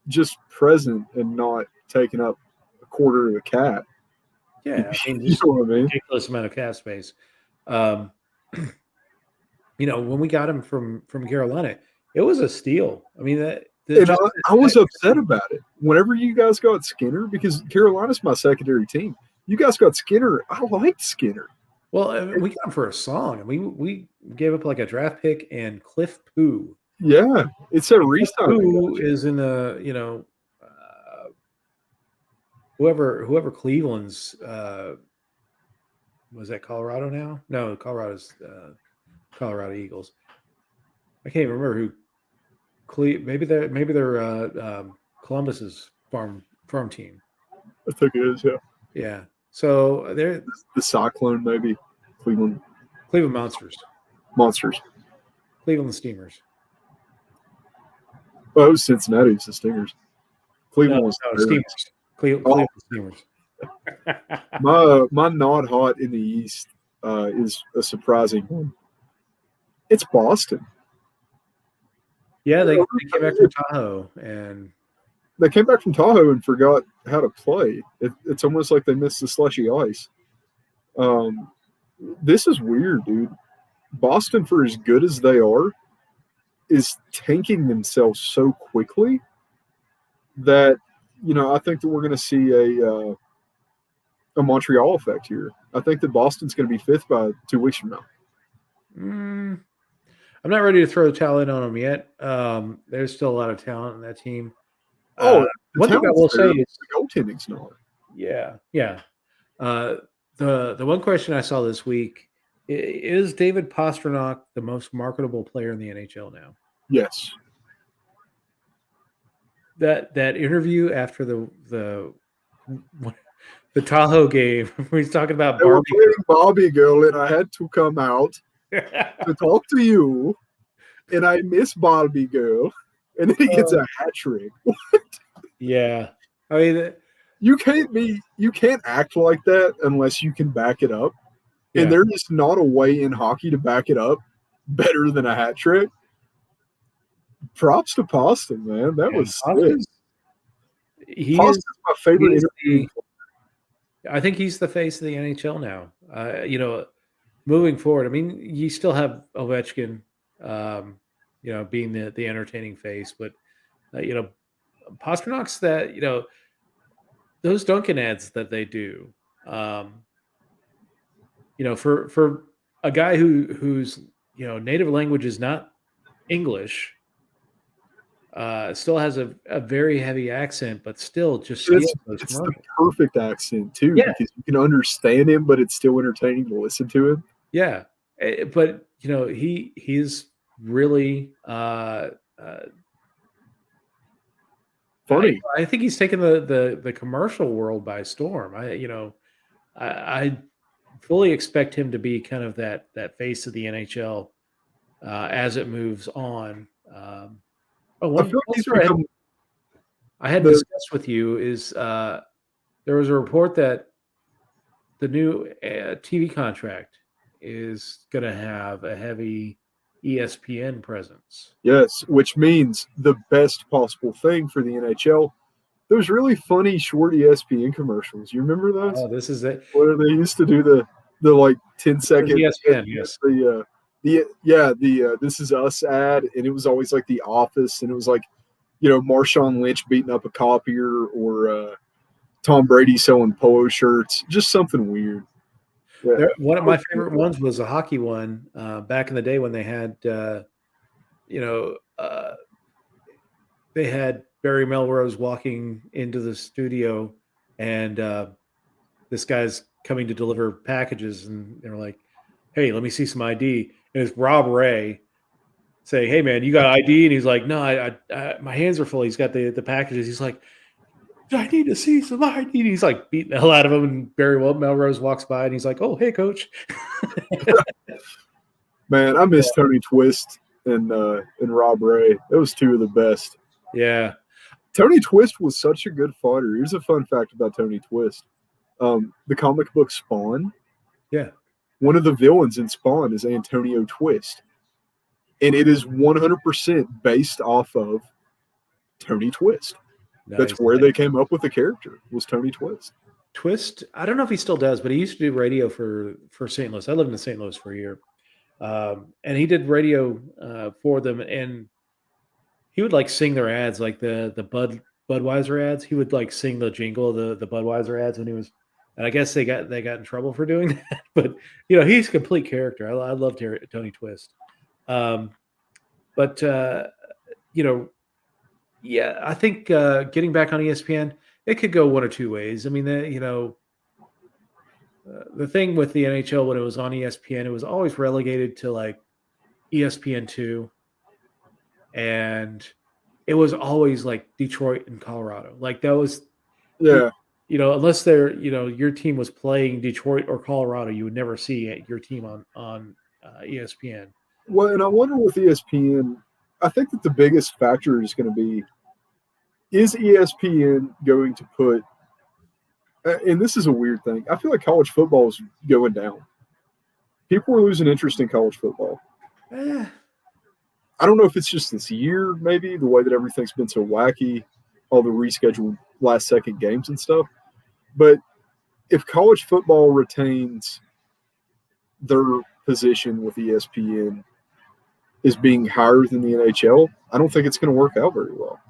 just present and not taking up a quarter of the cap. Yeah, I mean, You just know what I mean? ridiculous amount of cap space. Um, when we got him from Carolina, it was a steal. I mean, And just I was that upset about it. Whenever you guys got Skinner, because Carolina's my secondary team, you guys got Skinner. I liked Skinner. well, we got him for a song, and we gave up like a draft pick and Cliff Poo. Yeah, it's a Cliff re-signing. Poo is in the whoever Cleveland's was that Colorado now? No, Colorado's Colorado Eagles. I can't even remember who. Maybe they're Columbus's farm team. I think it is. Yeah, Yeah. So they're the Cyclone, maybe Cleveland Cleveland Monsters, Monsters. Cleveland Steamers. Oh, it was Cincinnati. It's the Stingers. Cleveland was No, the Mariners. Steamers. Cleveland Steamers. My not hot in the East is a surprising one. It's Boston. Yeah, they came back from Tahoe, and They came back from Tahoe and forgot how to play. It's almost like they missed the slushy ice. This is weird, dude. Boston, for as good as they are, is tanking themselves so quickly that I think that we're going to see a Montreal effect here. I think that Boston's going to be fifth by 2 weeks from now. I'm not ready to throw the towel in on them yet. There's still a lot of talent in that team. One thing I will say is the goaltending's not. Yeah. The one question I saw this week is David Pastrnak the most marketable player in the NHL now? Yes. That interview after the Tahoe game, where he's talking about They were Barbie. playing Barbie Girl, and I had to come out to talk to you, and I miss Barbie Girl, and then he gets a hat trick. Yeah, I mean, you can't act like that unless you can back it up, and there is not a way in hockey to back it up better than a hat trick. Props to Pasta, man. That was sick. Pasta's my favorite interview. I think he's the face of the NHL now. Moving forward, I mean, you still have Ovechkin, being the entertaining face, but Pasternak's that those Dunkin' ads that they do, for a guy whose native language is not English, still has a very heavy accent, but still just it's the perfect accent too, because you can understand him, but it's still entertaining to listen to him. Yeah, but he's really funny. I think he's taken the commercial world by storm. I fully expect him to be kind of that face of the NHL as it moves on. I had discussed with you is there was a report that the new TV contract is going to have a heavy ESPN presence. Yes, which means the best possible thing for the NHL. Those really funny short ESPN commercials. You remember those? Oh, this is it. Where they used to do the like 10-second ESPN, yes. This is us ad, and it was always like The Office, and it was like Marshawn Lynch beating up a copier, or Tom Brady selling polo shirts, just something weird. Yeah. One of my favorite ones was a hockey one back in the day when they had, they had Barry Melrose walking into the studio, and this guy's coming to deliver packages, and they're like, "Hey, let me see some ID." And it's Rob Ray saying, "Hey, man, you got ID?" And he's like, "No, I my hands are full." He's got the packages. He's like, "I need to see some ID." And he's like beating the hell out of him. And Barry Melrose walks by and he's like, "Oh, hey, coach." Man, I miss Tony Twist and Rob Ray. Those two are the best. Yeah. Tony Twist was such a good fighter. Here's a fun fact about Tony Twist. The comic book Spawn. Yeah. One of the villains in Spawn is Antonio Twist. And it is 100% based off of Tony Twist. Nice. That's where they came up with the character, was Tony Twist. Twist. I don't know if he still does, but he used to do radio for St. Louis. I lived in St. Louis for a year, and he did radio for them. And he would like sing their ads, like the Budweiser ads. He would like sing the jingle of the Budweiser ads when he was. And I guess they got in trouble for doing that. But he's a complete character. I love Tony Twist. But yeah, I think getting back on ESPN, it could go one or two ways. I mean, the thing with the NHL when it was on ESPN, it was always relegated to like ESPN2, and it was always like Detroit and Colorado. Like that was, Yeah. Unless your team was playing Detroit or Colorado, you would never see your team on ESPN. Well, and I wonder with ESPN, I think that the biggest factor is going to be, is ESPN going to put, and this is a weird thing, I feel like college football is going down. People are losing interest in college football. I don't know if it's just this year, maybe, the way that everything's been so wacky, all the rescheduled last-second games and stuff. But if college football retains their position with ESPN as being higher than the NHL, I don't think it's going to work out very well.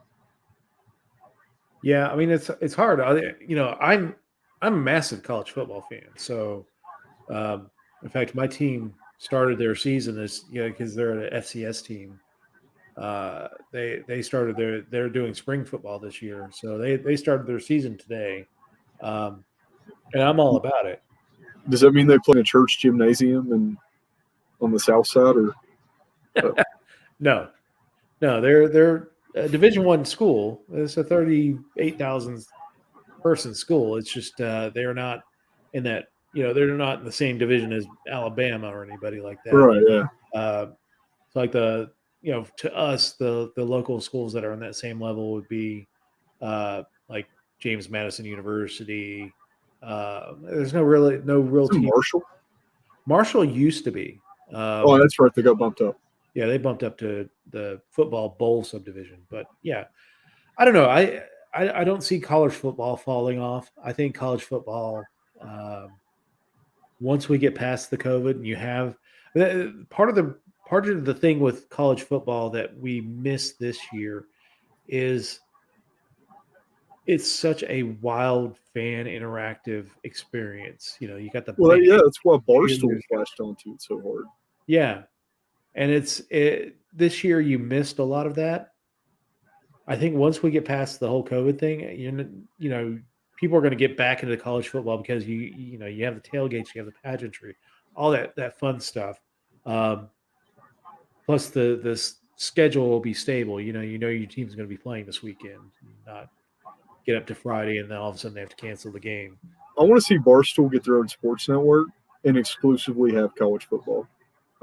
Yeah, I mean it's hard. I'm a massive college football fan. So, in fact, my team started their season as because they're an FCS team. They started they're doing spring football this year, so they started their season today, and I'm all about it. Does that mean they play in a church gymnasium and on the south side, or No, they're a Division I school. It's a 38,000 person school. It's just they're not in that. They're not in the same division as Alabama or anybody like that. right? Yeah. So like to us, the local schools that are on that same level would be like James Madison University. There's no real team. Marshall. Marshall used to be. Oh, that's right. They got bumped up. Yeah, they bumped up to the football bowl subdivision. But yeah, I don't know. I don't see college football falling off. I think college football, once we get past the COVID, and you have part of the thing with college football that we missed this year is it's such a wild fan interactive experience. You got the that's why Barstool flashed onto it so hard. Yeah. And this year you missed a lot of that. I think once we get past the whole COVID thing, people are going to get back into college football because you have the tailgates, you have the pageantry, all that fun stuff. Plus the schedule will be stable. Your team's going to be playing this weekend, not get up to Friday and then all of a sudden they have to cancel the game. I want to see Barstool get their own sports network and exclusively have college football.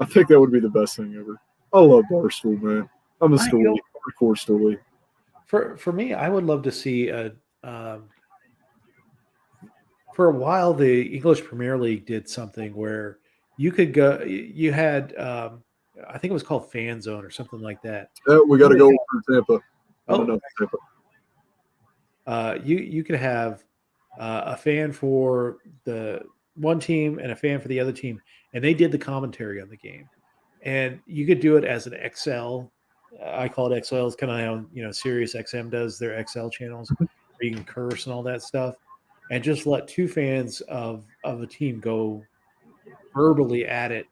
I think that would be the best thing ever. I love Barstool, man. I'm a Stooley, hardcore Stooley. For me, I would love to see for a while the English Premier League did something where you could go. You had I think it was called Fan Zone or something like that. We got to go for Tampa. Tampa. You could have a fan for the one team and a fan for the other team, and they did the commentary on the game. And you could do it as an XL. I call it XL. It's kind of how Sirius XM does their XL channels, where you can curse and all that stuff, and just let two fans of a team go verbally at it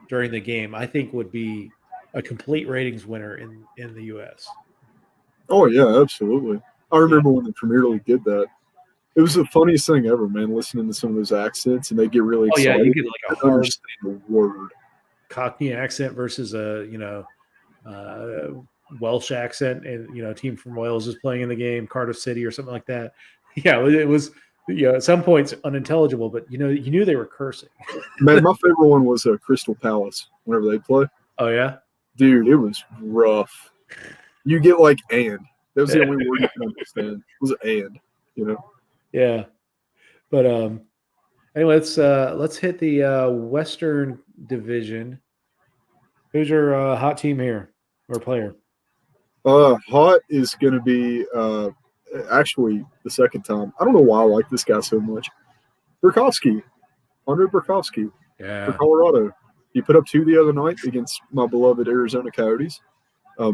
during the game. I think would be a complete ratings winner in the U.S. Oh yeah, absolutely. I remember when the Premier League did that. It was the funniest thing ever, man, listening to some of those accents, and they get really excited. Oh, yeah, you get like a hard understand the word. Cockney accent versus a, Welsh accent, and, a team from Wales is playing in the game, Cardiff City or something like that. Yeah, it was, at some points unintelligible, but, you knew they were cursing. Man, my favorite one was Crystal Palace whenever they play. Oh, yeah? Dude, it was rough. You get like and. That was the only word you can understand. It was and, Yeah, but anyway, let's hit the Western Division. Who's your hot team here or player? Hot is going to be actually the second time. I don't know why I like this guy so much. Burakovsky, Andre Burakovsky for Yeah. Colorado. He put up 2 the other night against my beloved Arizona Coyotes,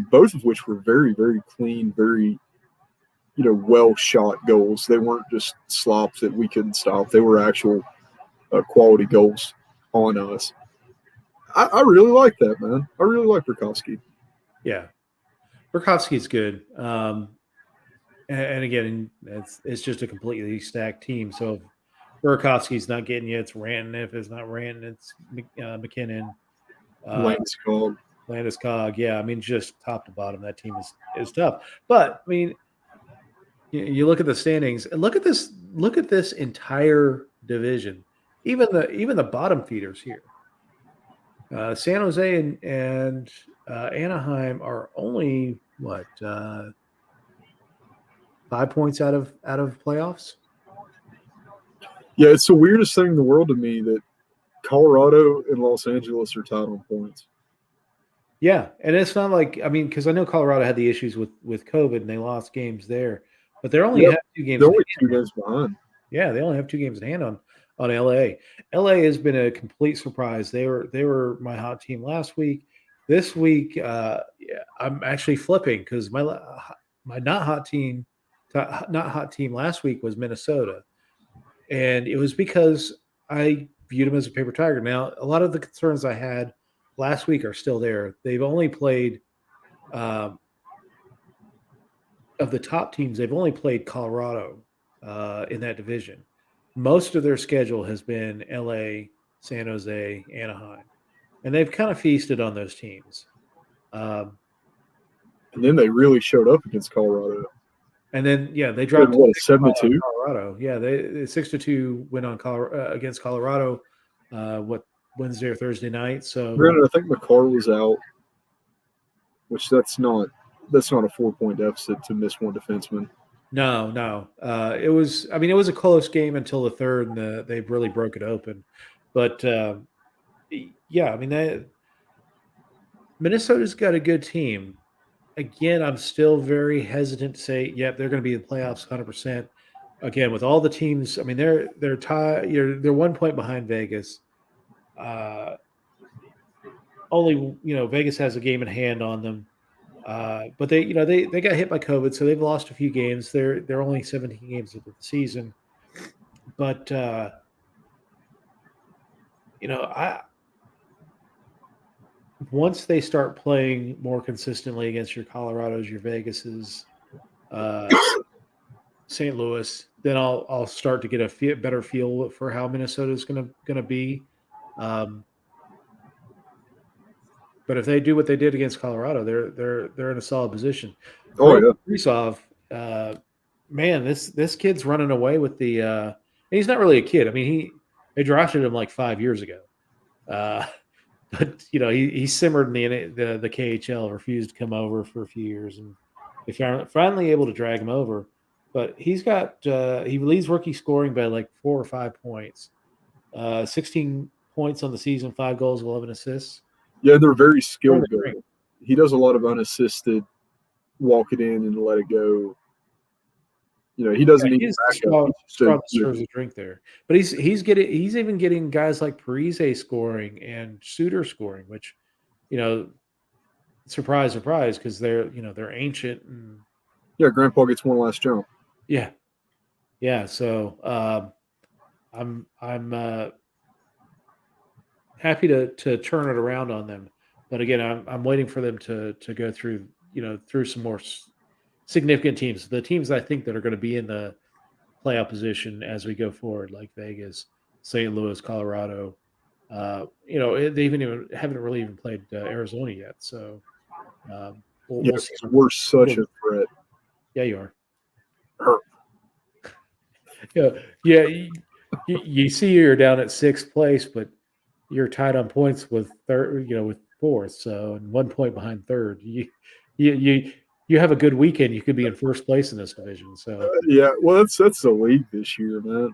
both of which were very, very clean, very, well shot goals. They weren't just slops that we couldn't stop. They were actual quality goals on us. I really like that, man. I really like Burakovsky. Yeah. Burakovsky's good. And again, it's just a completely stacked team. So if Burakovsky's not getting you, it's Ranton. If it's not Ranton, it's McKinnon. Landeskog. Yeah, I mean, just top to bottom, that team is tough. But I mean, you look at the standings and look at this entire division. Even the bottom feeders here. San Jose and Anaheim are only 5 points out of playoffs. Yeah, it's the weirdest thing in the world to me that Colorado and Los Angeles are tied on points. Yeah, and it's not like, I mean, because I know Colorado had the issues with COVID and they lost games there, but they're only have 2 games. They're only 2 games behind. Yeah, they only have 2 games in hand on LA. LA has been a complete surprise. They were my hot team last week. This week, I'm actually flipping because my not hot team last week was Minnesota, and it was because I viewed them as a paper tiger. Now, a lot of the concerns I had last week are still there. They've only played of the top teams. They've only played Colorado in that division. Most of their schedule has been LA, San Jose, Anaheim, and they've kind of feasted on those teams. And then they really showed up against Colorado. And then they dropped 7-2. Colorado. Yeah, they 6-2 win on against Colorado. Wednesday or Thursday night? So granted, I think McCarr was out, which that's not a 4-point deficit to miss one defenseman. No. It was a close game until the third, and they really broke it open. But Minnesota's got a good team. Again, I'm still very hesitant to say, they're going to be in the playoffs 100%. Again, with all the teams, I mean, they're tied. They're 1 point behind Vegas. Only Vegas has a game in hand on them. But they got hit by COVID, so they've lost a few games. They're only 17 games into the season. But once they start playing more consistently against your Colorados, your Vegases, St. Louis, then I'll start to get a better feel for how Minnesota is gonna be. But if they do what they did against Colorado, they're in a solid position. Oh yeah, Kaprizov, man, this kid's running away with the. And he's not really a kid. I mean, they drafted him like 5 years ago, but he simmered in the KHL, refused to come over for a few years, and they finally able to drag him over. But he's got he leads rookie scoring by like 4 or 5 points, 16 points on the season, 5 goals, 11 assists. Yeah, they're very skilled. He does a lot of unassisted, walk it in and let it go. He doesn't need backup. Serves a drink there, but he's even getting guys like Parise scoring and Suter scoring, which, surprise, because they're ancient and Grandpa gets one last jump. Yeah. So I'm happy to turn it around on them, but again, I'm waiting for them to go through through some more significant teams. The teams I think that are going to be in the playoff position as we go forward, like Vegas, St. Louis, Colorado. They haven't really even played Arizona yet, so we'll see. We're such a threat. Yeah, you are. Yeah. You see, you're down at 6th place, but you're tied on points with third, with 4th, so and 1 point behind 3rd. You have a good weekend, you could be in 1st place in this division. So well, that's the league this year, man.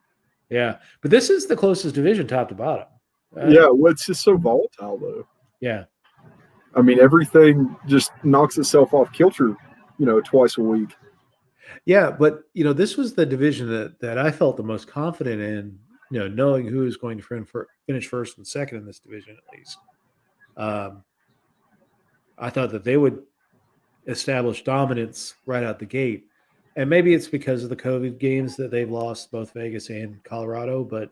Yeah, but this is the closest division, top to bottom. It's just so volatile, though. Yeah, I mean, everything just knocks itself off kilter, twice a week. Yeah, but this was the division that I felt the most confident in knowing who is going to finish first and second in this division at least. I thought that they would establish dominance right out the gate. And maybe it's because of the COVID games that they've lost, both Vegas and Colorado, but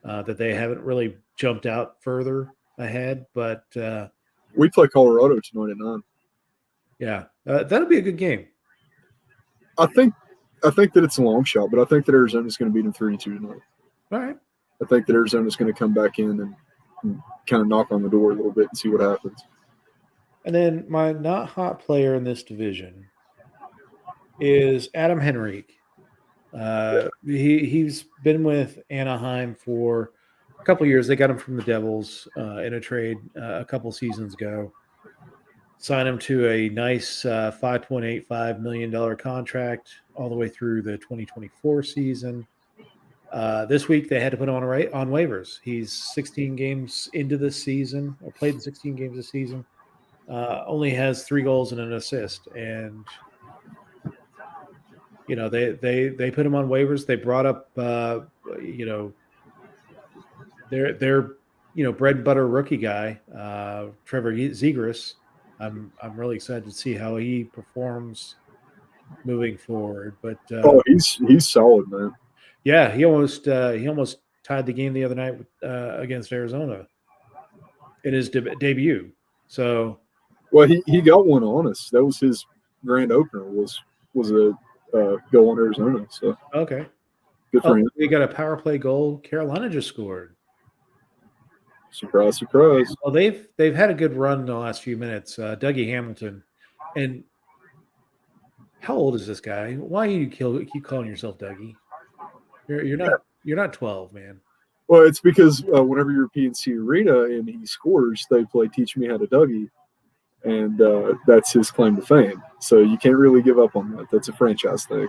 that they haven't really jumped out further ahead. But we play Colorado tonight at 9. Yeah, that'll be a good game. I think that it's a long shot, but I think that Arizona's going to beat them 3-2 tonight. All right. I think that Arizona's going to come back in and kind of knock on the door a little bit and see what happens. And then my not hot player in this division is Adam Henrique. He's been with Anaheim for a couple of years. They got him from the Devils in a trade a couple seasons ago. Signed him to a nice $5.85 million contract all the way through the 2024 season. This week they had to put him on waivers. He's 16 games into this season, or played in 16 games this season. Only has 3 goals and an assist, and they put him on waivers. They brought up their bread and butter rookie guy, Trevor Zegras. I'm really excited to see how he performs moving forward. But he's solid, man. Yeah, he almost tied the game the other night against Arizona in his debut. So. Well, he got one on us. That was his grand opener. Was a goal on Arizona. So okay, good for him. We got a power play goal. Carolina just scored. Surprise, surprise. Well, they've had a good run in the last few minutes. Dougie Hamilton, and how old is this guy? Why do you keep calling yourself Dougie? You're not 12, man. Well, it's because whenever you're at PNC Arena and he scores, they play "Teach Me How to Dougie." And that's his claim to fame. So you can't really give up on that. That's a franchise thing.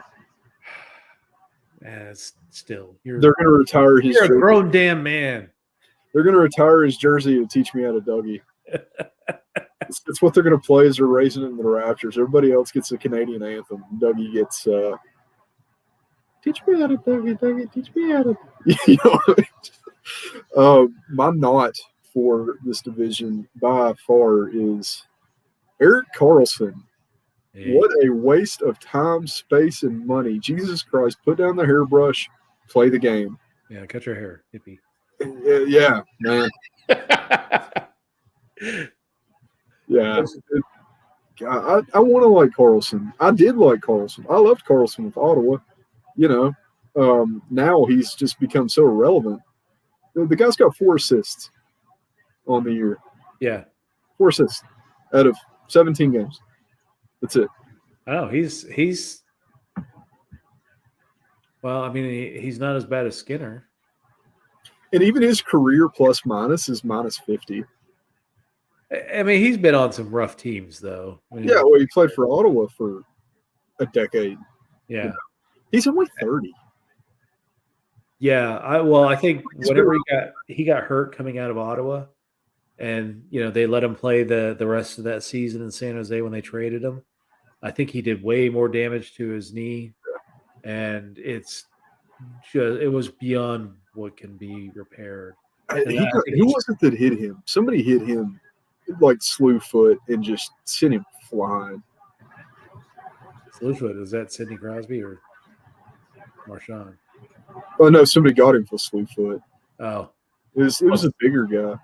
Still, they're going to retire his. You're a grown damn man. They're going to retire his jersey to "Teach Me How to Dougie." It's what they're going to play as they're raising it in the rafters. Everybody else gets the Canadian anthem. Dougie gets "Teach me how to Dougie, Dougie, teach me how to." My not for this division by far is Erik Karlsson. Hey. What a waste of time, space, and money. Jesus Christ, put down the hairbrush, play the game. Yeah, cut your hair, hippie. Yeah, man. Yeah. I want to like Karlsson. I did like Karlsson. I loved Karlsson with Ottawa. Now he's just become so irrelevant. The guy's got 4 assists on the year. Yeah. 4 assists out of 17 games. That's it. Oh, he's well, I mean, he's not as bad as Skinner. And even his career plus minus is minus 50. I mean, he's been on some rough teams, though. Yeah, well, he played for Ottawa for a decade. Yeah. He's only 30. Yeah, I think whenever he got hurt coming out of Ottawa, and they let him play the rest of that season in San Jose when they traded him. I think he did way more damage to his knee, and it was beyond what can be repaired. Who was it that hit him? Somebody hit him like slew foot and just sent him flying. Slew foot, is that Sidney Crosby or Marchand? Oh no, somebody got him for slew foot. Oh, it was a bigger guy.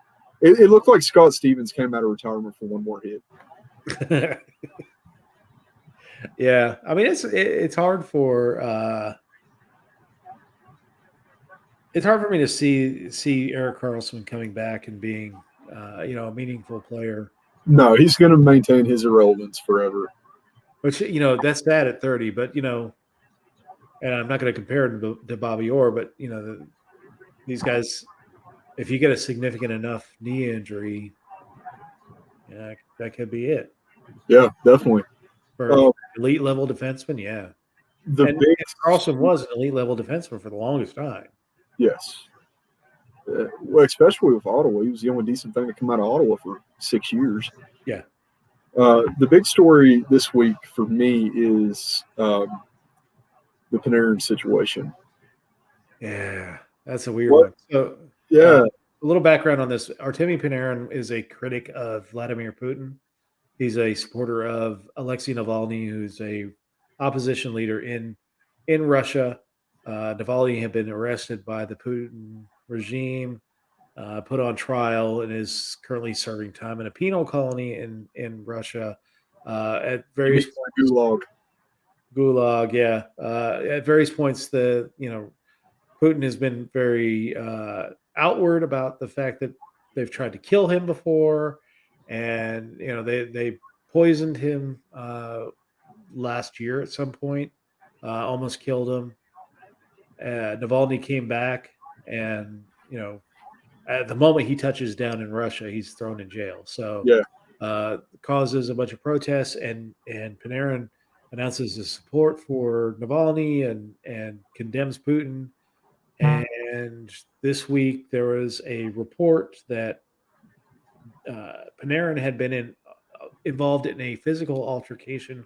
It looked like Scott Stevens came out of retirement for one more hit. Yeah, I mean it's hard for me to see Erik Karlsson coming back and being a meaningful player. No, he's going to maintain his irrelevance forever. Which that's bad at 30, but and I'm not going to compare him to Bobby Orr, but these guys. If you get a significant enough knee injury, that could be it. Yeah, definitely. For elite level defenseman, yeah. Karlsson was an elite level defenseman for the longest time. Yes. Well, especially with Ottawa. He was the only decent thing to come out of Ottawa for 6 years. Yeah. The big story this week for me is the Panarin situation. Yeah. That's a weird What? one. So, Yeah. a little background on this: Artemi Panarin is a critic of Vladimir Putin. He's a supporter of Alexei Navalny, who's a opposition leader in Russia. Navalny had been arrested by the Putin regime, put on trial, and is currently serving time in a penal colony in Russia. At You mean various points, Gulag? Gulag, yeah. At various points, Putin has been very outward about the fact that they've tried to kill him before, and they poisoned him last year at some point, almost killed him. Navalny came back, and at the moment he touches down in Russia, he's thrown in jail. So Yeah. causes a bunch of protests, and Panarin announces his support for Navalny and condemns Putin. And this week there was a report that Panarin had been involved in a physical altercation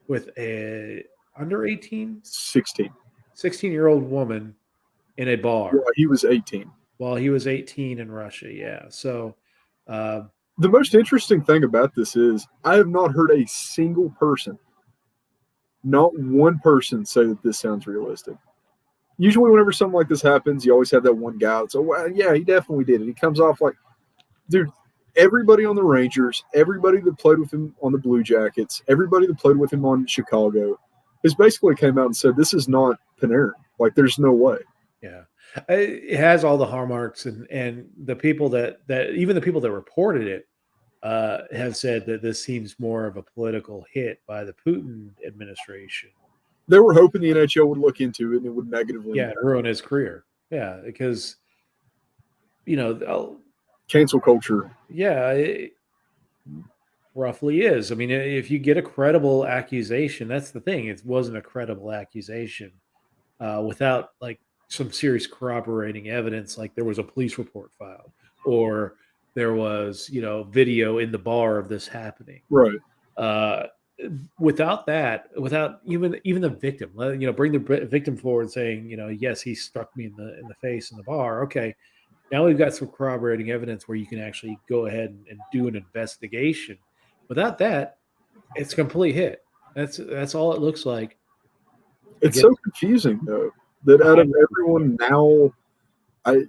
with a under 18, 16. 16-year-old woman in a Yeah, bar he was 18. while he was 18 in Russia. Yeah. So, uh, The most interesting thing about this is I have not heard a single person, not one person, say that this sounds realistic. Usually, whenever something like this happens, you always have that one guy that's, oh, well, yeah, he definitely did it. He comes off like, dude, everybody on the Rangers, everybody that played with him on the Blue Jackets, everybody that played with him on Chicago has basically came out and said, this is not Panarin. Like, there's no way. yeah, it has all the hallmarks, and the people that even the people that reported it have said that this seems more of a political hit by the Putin administration. They were hoping the NHL would look into it and it would negatively Yeah, ruin his career. Yeah, because cancel culture. yeah, it roughly is. I mean, if you get a credible accusation, that's the thing. It wasn't a credible accusation without like some serious corroborating evidence, like there was a police report filed or there was, video in the bar of this happening. Right. Uh, without that, without even the victim, bring the victim forward saying, yes, he struck me in the face in the bar. Okay, now we've got some corroborating evidence where you can actually go ahead and do an investigation. Without that, it's a complete hit. That's all it looks like. It's so confusing though that out of everyone now, I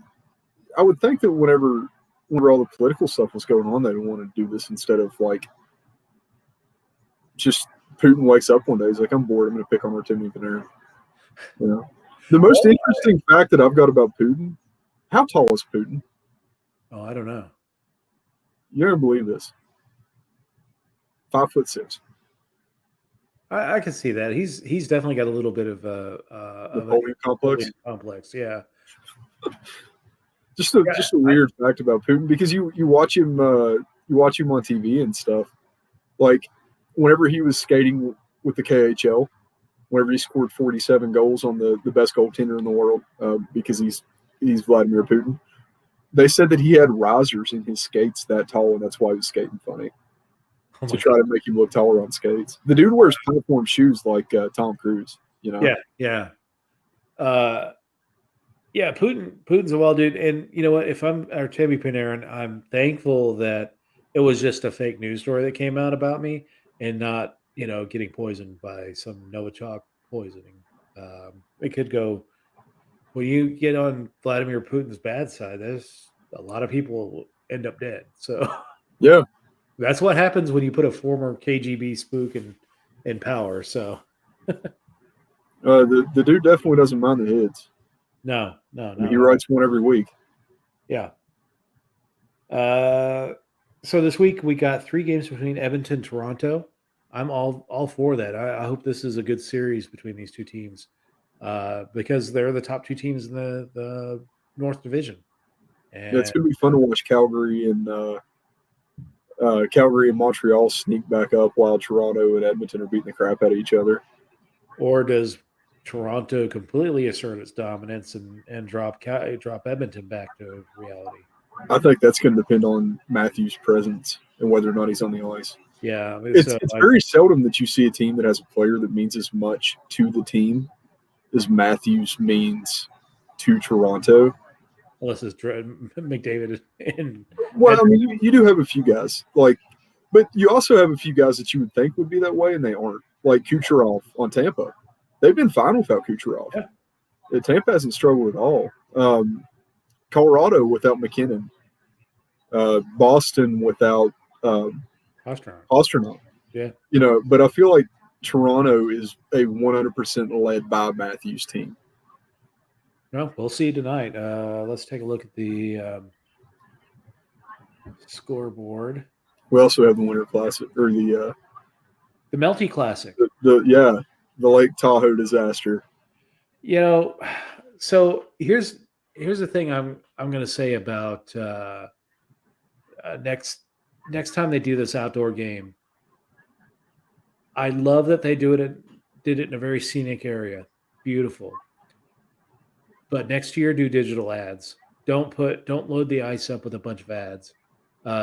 would think that whenever all the political stuff was going on, they'd want to do this instead of like just Putin wakes up one day, he's like, I'm bored, I'm going to pick on Artemi Panarin. The most interesting fact that I've got about Putin, how tall is Putin? Oh, I don't know. You're going to believe this. 5'6". I can see that. He's definitely got a little bit of Napoleon complex. Complex, yeah. Just a weird fact about Putin, because you watch him on TV and stuff. Like whenever he was skating with the KHL, whenever he scored 47 goals on the best goaltender in the world, because he's Vladimir Putin, they said that he had risers in his skates that tall, and that's why he was skating funny. To try to make him look taller on skates. The dude wears platform shoes like Tom Cruise, Yeah. Putin's a wild dude. And you know what? If I'm Artemi Panarin, I'm thankful that it was just a fake news story that came out about me and not, getting poisoned by some Novichok poisoning. It could go, when you get on Vladimir Putin's bad side, there's a lot of people end up dead. So yeah. That's what happens when you put a former KGB spook in power. So the dude definitely doesn't mind the hits. No. He writes one every week. Yeah. So this week we got 3 games between Edmonton and Toronto. I'm all for that. I hope this is a good series between these two teams because they're the top 2 teams in the North Division. And it's going to be fun to watch Calgary and Montreal sneak back up while Toronto and Edmonton are beating the crap out of each other. Or does Toronto completely assert its dominance and drop Edmonton back to reality? I think that's going to depend on Matthews' presence and whether or not he's on the ice. Yeah. It's very seldom that you see a team that has a player that means as much to the team as Matthews means to Toronto. Unless it's McDavid and Well, I mean, you do have a few guys but you also have a few guys that you would think would be that way, and they aren't. Like Kucherov on Tampa, they've been fine without Kucherov. Yeah. Tampa hasn't struggled at all. Colorado without McKinnon. Boston without Osternaut. Yeah. But I feel like Toronto is a 100% led by Matthews team. No, we'll see tonight. Let's take a look at the scoreboard. We also have the Winter Classic or the Melty Classic. The Lake Tahoe disaster. So here's the thing I'm going to say about next time they do this outdoor game. I love that they did it in a very scenic area. Beautiful. But next year, do digital ads. Don't load the ice up with a bunch of ads,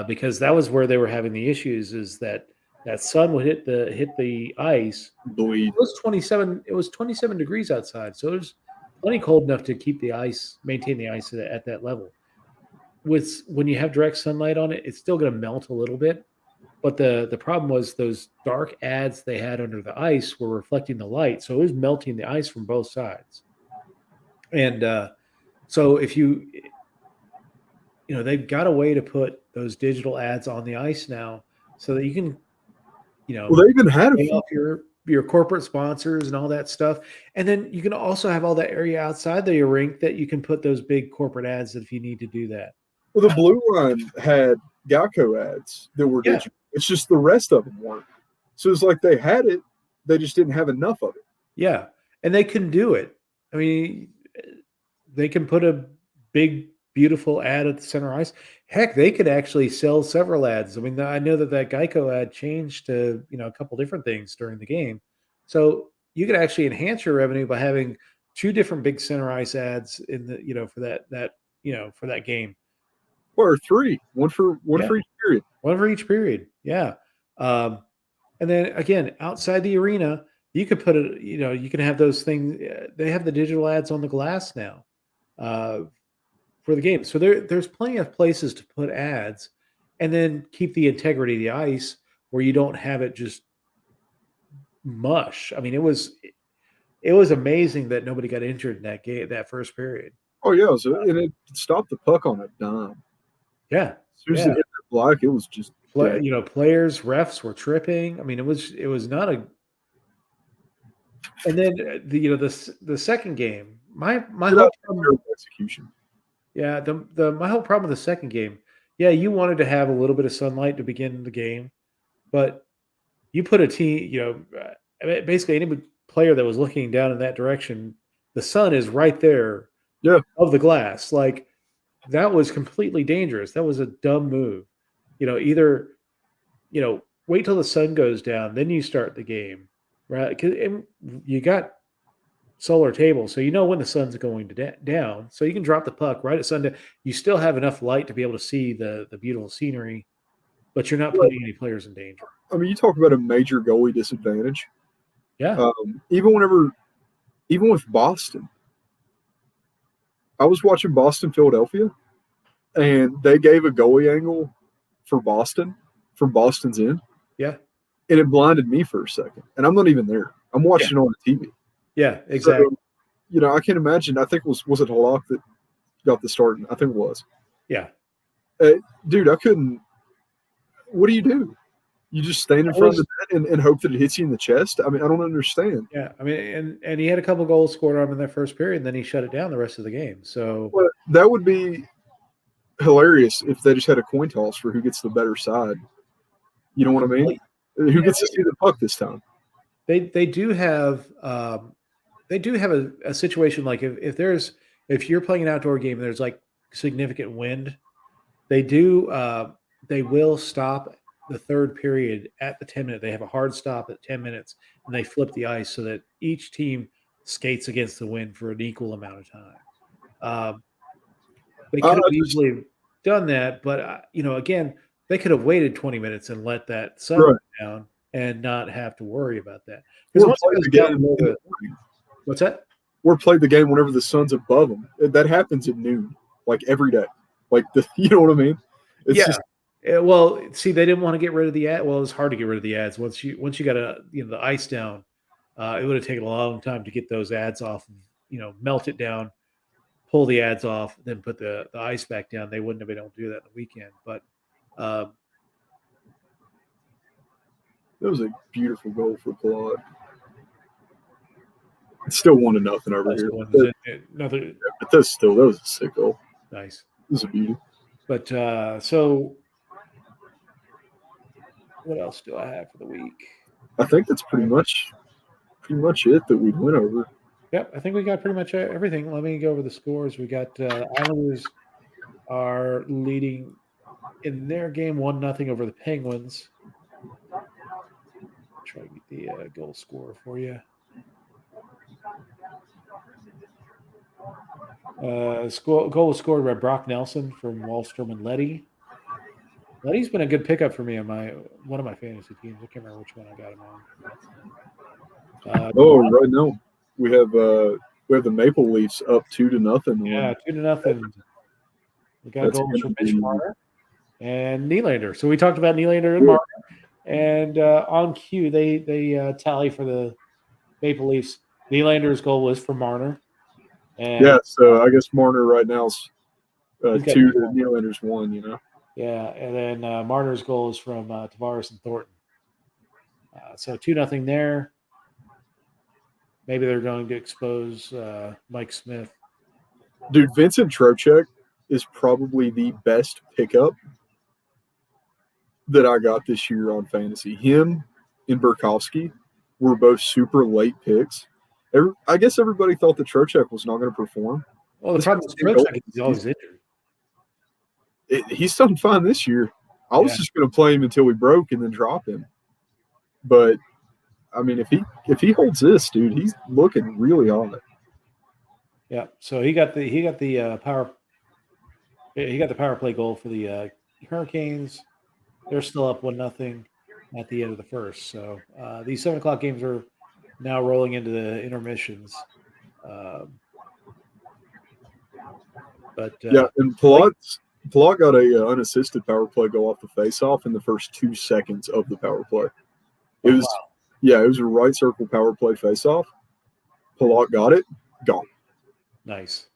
because that was where they were having the issues. Is that sun would hit the ice. Bleed. It was 27 degrees outside, so it was plenty cold enough to maintain the ice at that level. When you have direct sunlight on it, it's still going to melt a little bit. But the problem was those dark ads they had under the ice were reflecting the light, so it was melting the ice from both sides. And so if they've got a way to put those digital ads on the ice now, so that you can, well, they even had pay off your corporate sponsors and all that stuff, and then you can also have all that area outside the rink that you can put those big corporate ads if you need to do that. Well, the blue line had Geico ads that were digital. It's just the rest of them weren't. So it's like they had it, they just didn't have enough of it. Yeah, and they can do it. I mean, they can put a big, beautiful ad at the center ice. Heck, they could actually sell several ads. I mean, I know that Geico ad changed to a couple different things during the game, so you could actually enhance your revenue by having two different big center ice ads in the for that game. Or three, one for each period. One for each period, yeah. And then again, outside the arena, you could put it. You can have those things. They have the digital ads on the glass now for the game. So there's plenty of places to put ads, and then keep the integrity of the ice where you don't have it just mush. I mean, it was amazing that nobody got injured in that game, that first period. Oh yeah, and it stopped the puck on a dime. Yeah. As soon as it hit the block, it was just players, refs were tripping. I mean, it was not a. And then the second game, my whole problem, execution. Yeah, my whole problem with the second game, you wanted to have a little bit of sunlight to begin the game, but you put a team, basically any player that was looking down in that direction, the sun is right there, of the glass. Like, that was completely dangerous. That was a dumb move. Either wait till the sun goes down, then you start the game, right? Because you got solar table, so when the sun's going down, so you can drop the puck right at sundown. You still have enough light to be able to see the beautiful scenery, but you're not putting any players in danger. I mean, you talk about a major goalie disadvantage. Yeah. Even with Boston, I was watching Boston, Philadelphia, and they gave a goalie angle for Boston from Boston's end. Yeah. And it blinded me for a second. And I'm not even there. I'm watching it on the TV. Yeah, exactly. So, I can't imagine. I think was it Halak that got the start? I think it was. Yeah. Dude, I couldn't. What do you do? You just stand in front of the net and hope that it hits you in the chest? I mean, I don't understand. Yeah, I mean, and he had a couple goals scored on him in that first period, and then he shut it down the rest of the game. So that would be hilarious if they just had a coin toss for who gets the better side. You know what I mean? Who gets to see the puck this time? They do have a situation like if you're playing an outdoor game and there's like significant wind, they will stop the third period at the 10-minute. They have a hard stop at 10 minutes, and they flip the ice so that each team skates against the wind for an equal amount of time. They could have easily done that, but again, they could have waited 20 minutes and let that sun go down and not have to worry about that. Because once it goes down, what's that? or play the game whenever the sun's above them. That happens at noon, like every day. Like you know what I mean? It's just Well, see, they didn't want to get rid of the ad. Well, it was hard to get rid of the ads once you got the ice down. It would have taken a long time to get those ads off. Melt it down, pull the ads off, then put the ice back down. They wouldn't have been able to do that in the weekend. But that was a beautiful goal for Palat. It's still 1-0 over here. But that was a sick goal. Nice. It was a beauty. But so what else do I have for the week? I think that's pretty much it that we went over. Yep, I think we got pretty much everything. Let me go over the scores. We got Islanders are leading in their game 1-0 over the Penguins. Try to get the goal scorer for you. Goal was scored by Brock Nelson from Wallstrom and Leddy. Leddy's been a good pickup for me on one of my fantasy teams. I can't remember which one I got him on. Right now we have the Maple Leafs up 2-0. Yeah, 2-0. We got goals from Mitch Marner and Nylander. So we talked about Nylander and Marner, and on cue they tally for the Maple Leafs. Nylander's goal was for Marner. And so I guess Marner right now is 2 to Nylander's 1. Yeah, and then Marner's goal is from Tavares and Thornton. So 2-0 there. Maybe they're going to expose Mike Smith. Dude, Vincent Trocheck is probably the best pickup that I got this year on fantasy. Him and Burkowski were both super late picks. I guess everybody thought that Trocheck was not going to perform. Well, the problem is Trocheck is he's always injured. He's done fine this year. I was just going to play him until we broke and then drop him. But I mean, if he holds this, dude, he's looking really hot. Yeah. So he got the power play goal for the Hurricanes. They're still up 1-0 at the end of the first. So these 7:00 games are now rolling into the intermissions. And Palat got a unassisted power play goal off the faceoff in the first 2 seconds of the power play. It was a right circle power play faceoff. Palat got it, gone. Nice.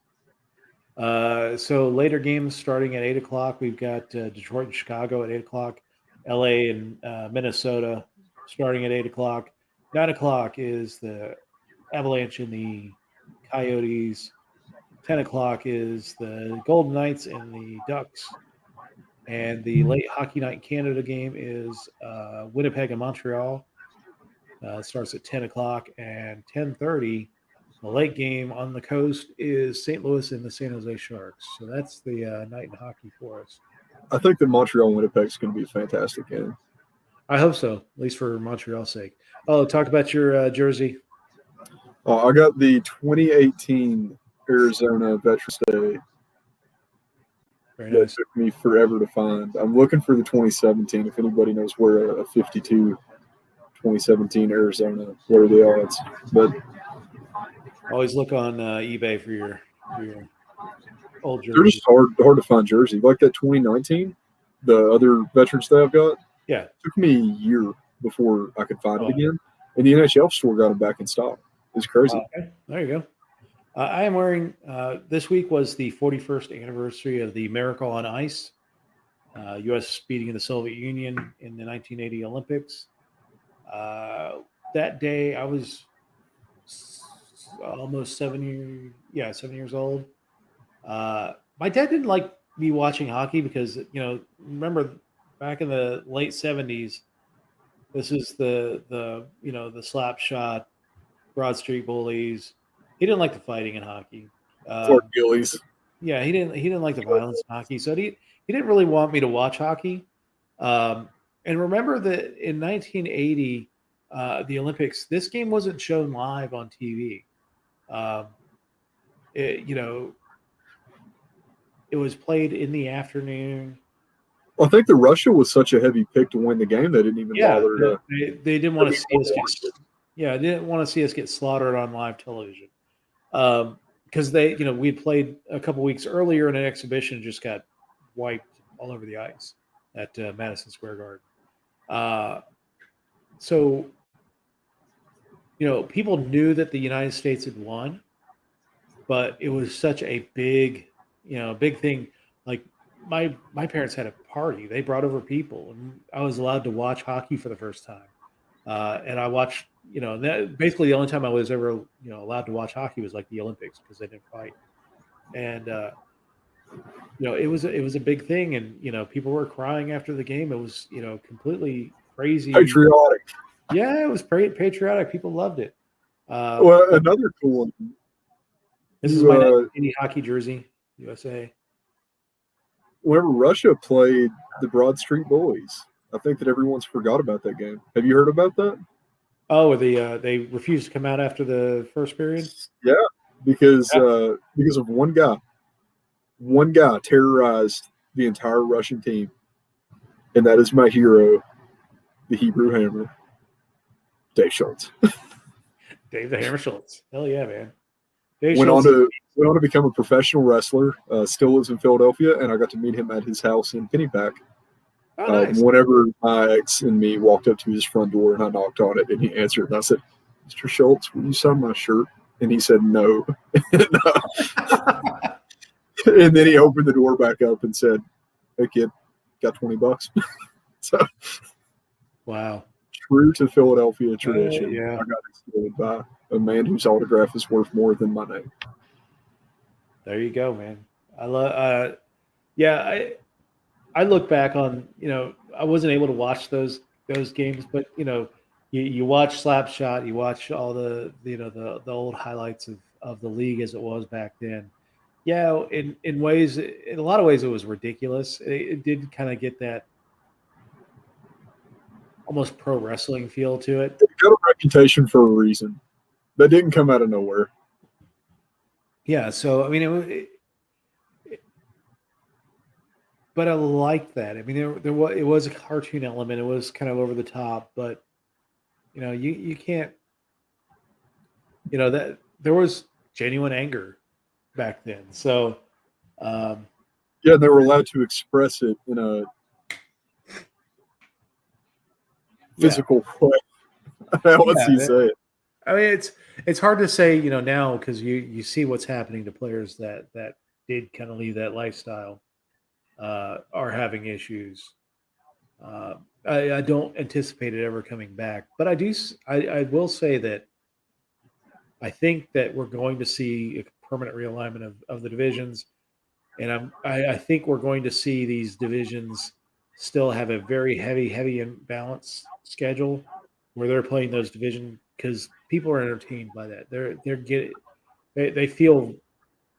So later games starting at 8:00. We've got Detroit and Chicago at 8:00. LA and Minnesota starting at 8:00. 9:00 is the Avalanche and the Coyotes. 10:00 is the Golden Knights and the Ducks. And the late Hockey Night in Canada game is Winnipeg and Montreal. It starts at 10:00, and 10:30. The late game on the coast is St. Louis and the San Jose Sharks. So that's the night in hockey for us. I think that Montreal and Winnipeg is going to be a fantastic game. I hope so, at least for Montreal's sake. Oh, talk about your jersey. I got the 2018 Arizona Veterans Day. Very nice. That took me forever to find. I'm looking for the 2017. If anybody knows where a 52 2017 Arizona, what are the odds? But always look on eBay for your old jerseys. They're just hard to find jersey. Like that 2019, the other Veterans Day I've got. Yeah. It took me a year before I could find it again. And the NHL store got them back in stock. It's crazy. Okay. There you go. I am wearing this week was the 41st anniversary of the Miracle on Ice. U.S. beating the Soviet Union in the 1980 Olympics. That day I was almost 7 years old. My dad didn't like me watching hockey because, remember back in the late 70s, this is the slap shot, Broad Street Bullies. He didn't like the fighting in hockey. Fort Gillies. Yeah, he didn't like the violence in hockey. So he didn't really want me to watch hockey. And remember that in 1980, the Olympics, this game wasn't shown live on TV. It was played in the afternoon. I think the Russia was such a heavy pick to win the game they didn't even bother to. They didn't want to see us get. Yeah, they didn't want to see us get slaughtered on live television. Because they, we played a couple weeks earlier in an exhibition and just got wiped all over the ice at Madison Square Garden. So, people knew that the United States had won, but it was such a big, big thing. Like my parents had a party; they brought over people, and I was allowed to watch hockey for the first time. And I watched, basically the only time I was ever, allowed to watch hockey was like the Olympics because they didn't fight. And it was a big thing, and people were crying after the game. It was completely crazy. Patriotic. Yeah, it was patriotic. People loved it. Well, another cool one. This is my 1980 hockey jersey, USA. Whenever Russia played the Broad Street Bullies, I think that everyone's forgot about that game. Have you heard about that? Oh, they refused to come out after the first period? Yeah, because of one guy. One guy terrorized the entire Russian team, and that is my hero, the Hebrew Hammer, Dave Schultz. Dave the Hammer Schultz. Hell yeah, man. Went on to become a professional wrestler. Still lives in Philadelphia, and I got to meet him at his house in Pennypack. Oh, nice. Whenever my ex and me walked up to his front door and I knocked on it, and he answered, and I said, "Mr. Schultz, will you sign my shirt?" And he said, "No." And then he opened the door back up and said, "Hey kid, got $20." So, wow, true to Philadelphia tradition. Yeah. I got excited by a man whose autograph is worth more than my name. There you go, man. I love. I look back on, I wasn't able to watch those games, but you watch Slapshot, you watch all the old highlights of the league as it was back then. Yeah, in a lot of ways, it was ridiculous. It did kind of get that almost pro wrestling feel to it. It got a reputation for a reason. That didn't come out of nowhere. Yeah, so I mean, but I liked that. I mean, it was a cartoon element. It was kind of over the top, but you can't, that there was genuine anger back then. So, yeah, they were allowed to express it in a physical way. How else do you say it? I mean, it's hard to say, now because you see what's happening to players that did kind of leave that lifestyle, are having issues. I don't anticipate it ever coming back, but I will say that I think that we're going to see a permanent realignment of the divisions, and I think we're going to see these divisions still have a very heavy imbalance schedule where they're playing those divisions because people are entertained by that. They feel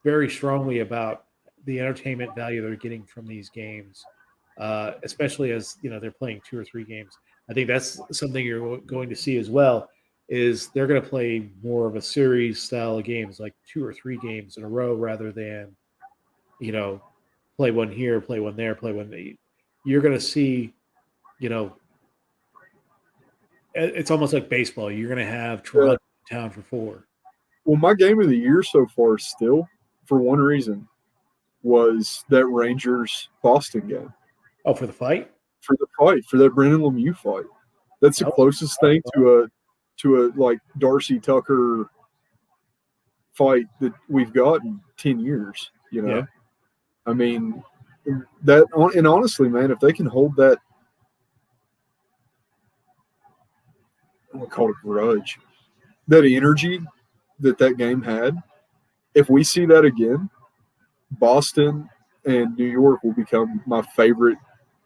very strongly about the entertainment value they're getting from these games, especially as they're playing 2 or 3 games. I think that's something you're going to see as well. Is they're going to play more of a series style of games, like 2 or 3 games in a row, rather than play one here, play one there, play one there. You're going to see, it's almost like baseball. You're going to have Toronto in town for 4. Well, my game of the year so far still, for one reason, was that Rangers Boston game. Oh, for the fight? For that Brendan Lemieux fight. That's the closest thing to a like Darcy Tucker fight that we've got in 10 years. Yeah. I mean, and honestly, man, if they can hold that, I want to call it grudge, that energy that game had, if we see that again, Boston and New York will become my favorite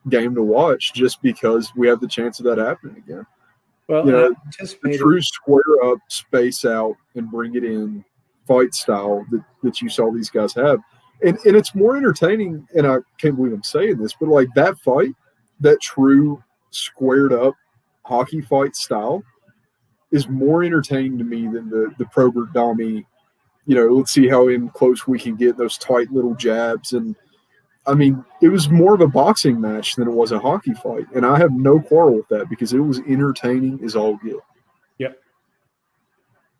game to watch just because we have the chance of that happening again. Well, the true square up, space out, and bring it in fight style that you saw these guys have. And it's more entertaining, and I can't believe I'm saying this, but like that fight, that true squared up hockey fight style is more entertaining to me than the Probert Domi, let's see how in close we can get those tight little jabs. And I mean, it was more of a boxing match than it was a hockey fight. And I have no quarrel with that because it was entertaining as all get. Yep.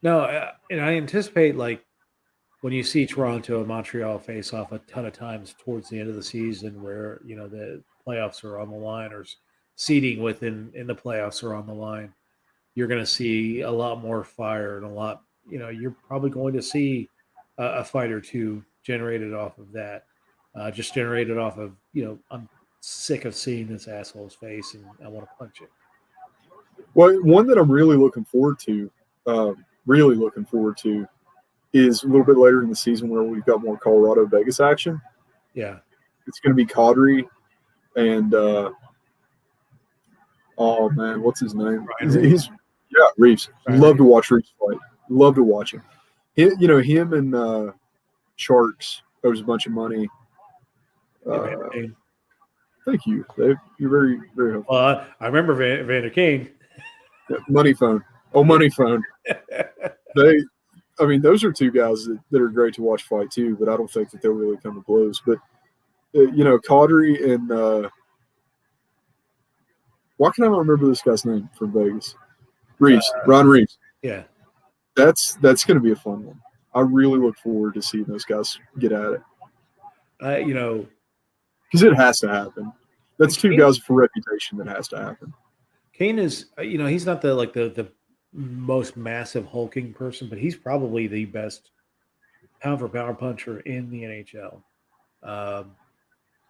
No, and I anticipate like when you see Toronto and Montreal face off a ton of times towards the end of the season, where the playoffs are on the line, or seeding within in the playoffs are on the line, you're going to see a lot more fire and a lot. You're probably going to see a fight or two generated off of that. Just generated off of I'm sick of seeing this asshole's face and I want to punch it. Well, one that I'm really looking forward to, is a little bit later in the season where we've got more Colorado Vegas action. Yeah, it's going to be Kadri and oh man, what's his name? He's Reeves. Love to watch Reeves fight. Love to watch him. Him and Sharks owes a bunch of money. Thank you. You're very, very helpful. Well, I remember Vander Kane. Money phone. Oh, money phone. Those are two guys that are great to watch fight too, but I don't think that they'll really come to blows. But Kadri and why can I not remember this guy's name from Vegas? Reeves, Ron Reeves. Yeah, that's going to be a fun one. I really look forward to seeing those guys get at it. Because it has to happen. That's two guys for reputation that has to happen. Kane is, he's not the most massive hulking person, but he's probably the best pound for pound puncher in the NHL. I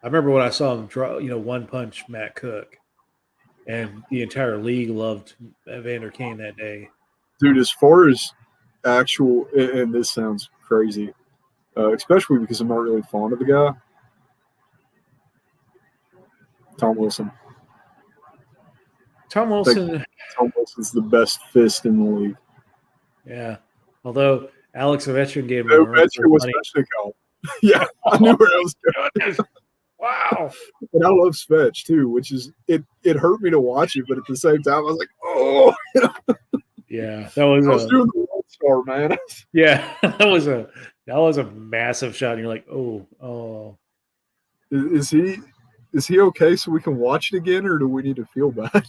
remember when I saw him draw, one punch Matt Cook, and the entire league loved Vander Kane that day. Dude, as far as actual, and this sounds crazy, especially because I'm not really fond of the guy, Tom Wilson. Tom Wilson's the best fist in the league. Yeah, although Alex Ovechkin gave him Ovechkin was Svechnikov. Yeah, I knew where I was going. Wow. And I love Svech too, which is it hurt me to watch it, but at the same time I was like, oh. Yeah, I was doing the World Star, man. Yeah, that was a massive shot. And you're like, oh. Is he okay so we can watch it again, or do we need to feel bad?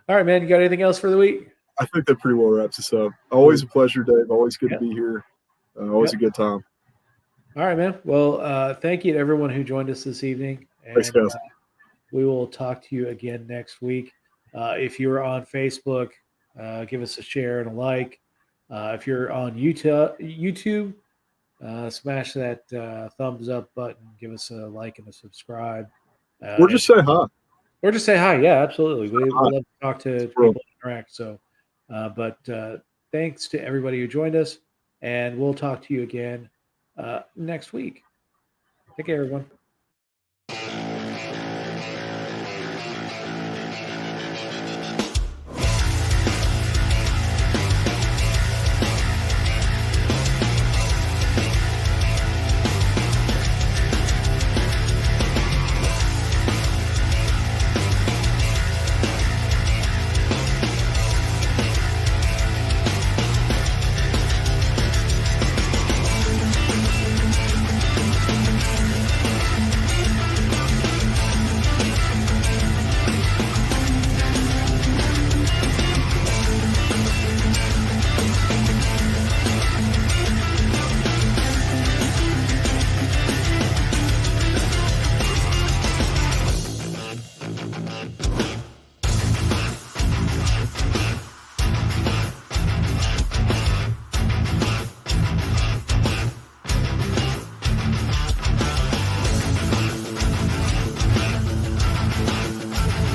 All right, man. You got anything else for the week? I think that pretty well wraps us up. Always a pleasure, Dave. Always good to be here. Always a good time. All right, man. Well, thank you to everyone who joined us this evening. And, thanks, guys. We will talk to you again next week. If you're on Facebook, give us a share and a like. If you're on YouTube, smash that thumbs up button. Give us a like and a subscribe. Or just say hi. Or just say hi. Yeah, absolutely. We love to talk to people and interact. So, but thanks to everybody who joined us, and we'll talk to you again next week. Take care, everyone.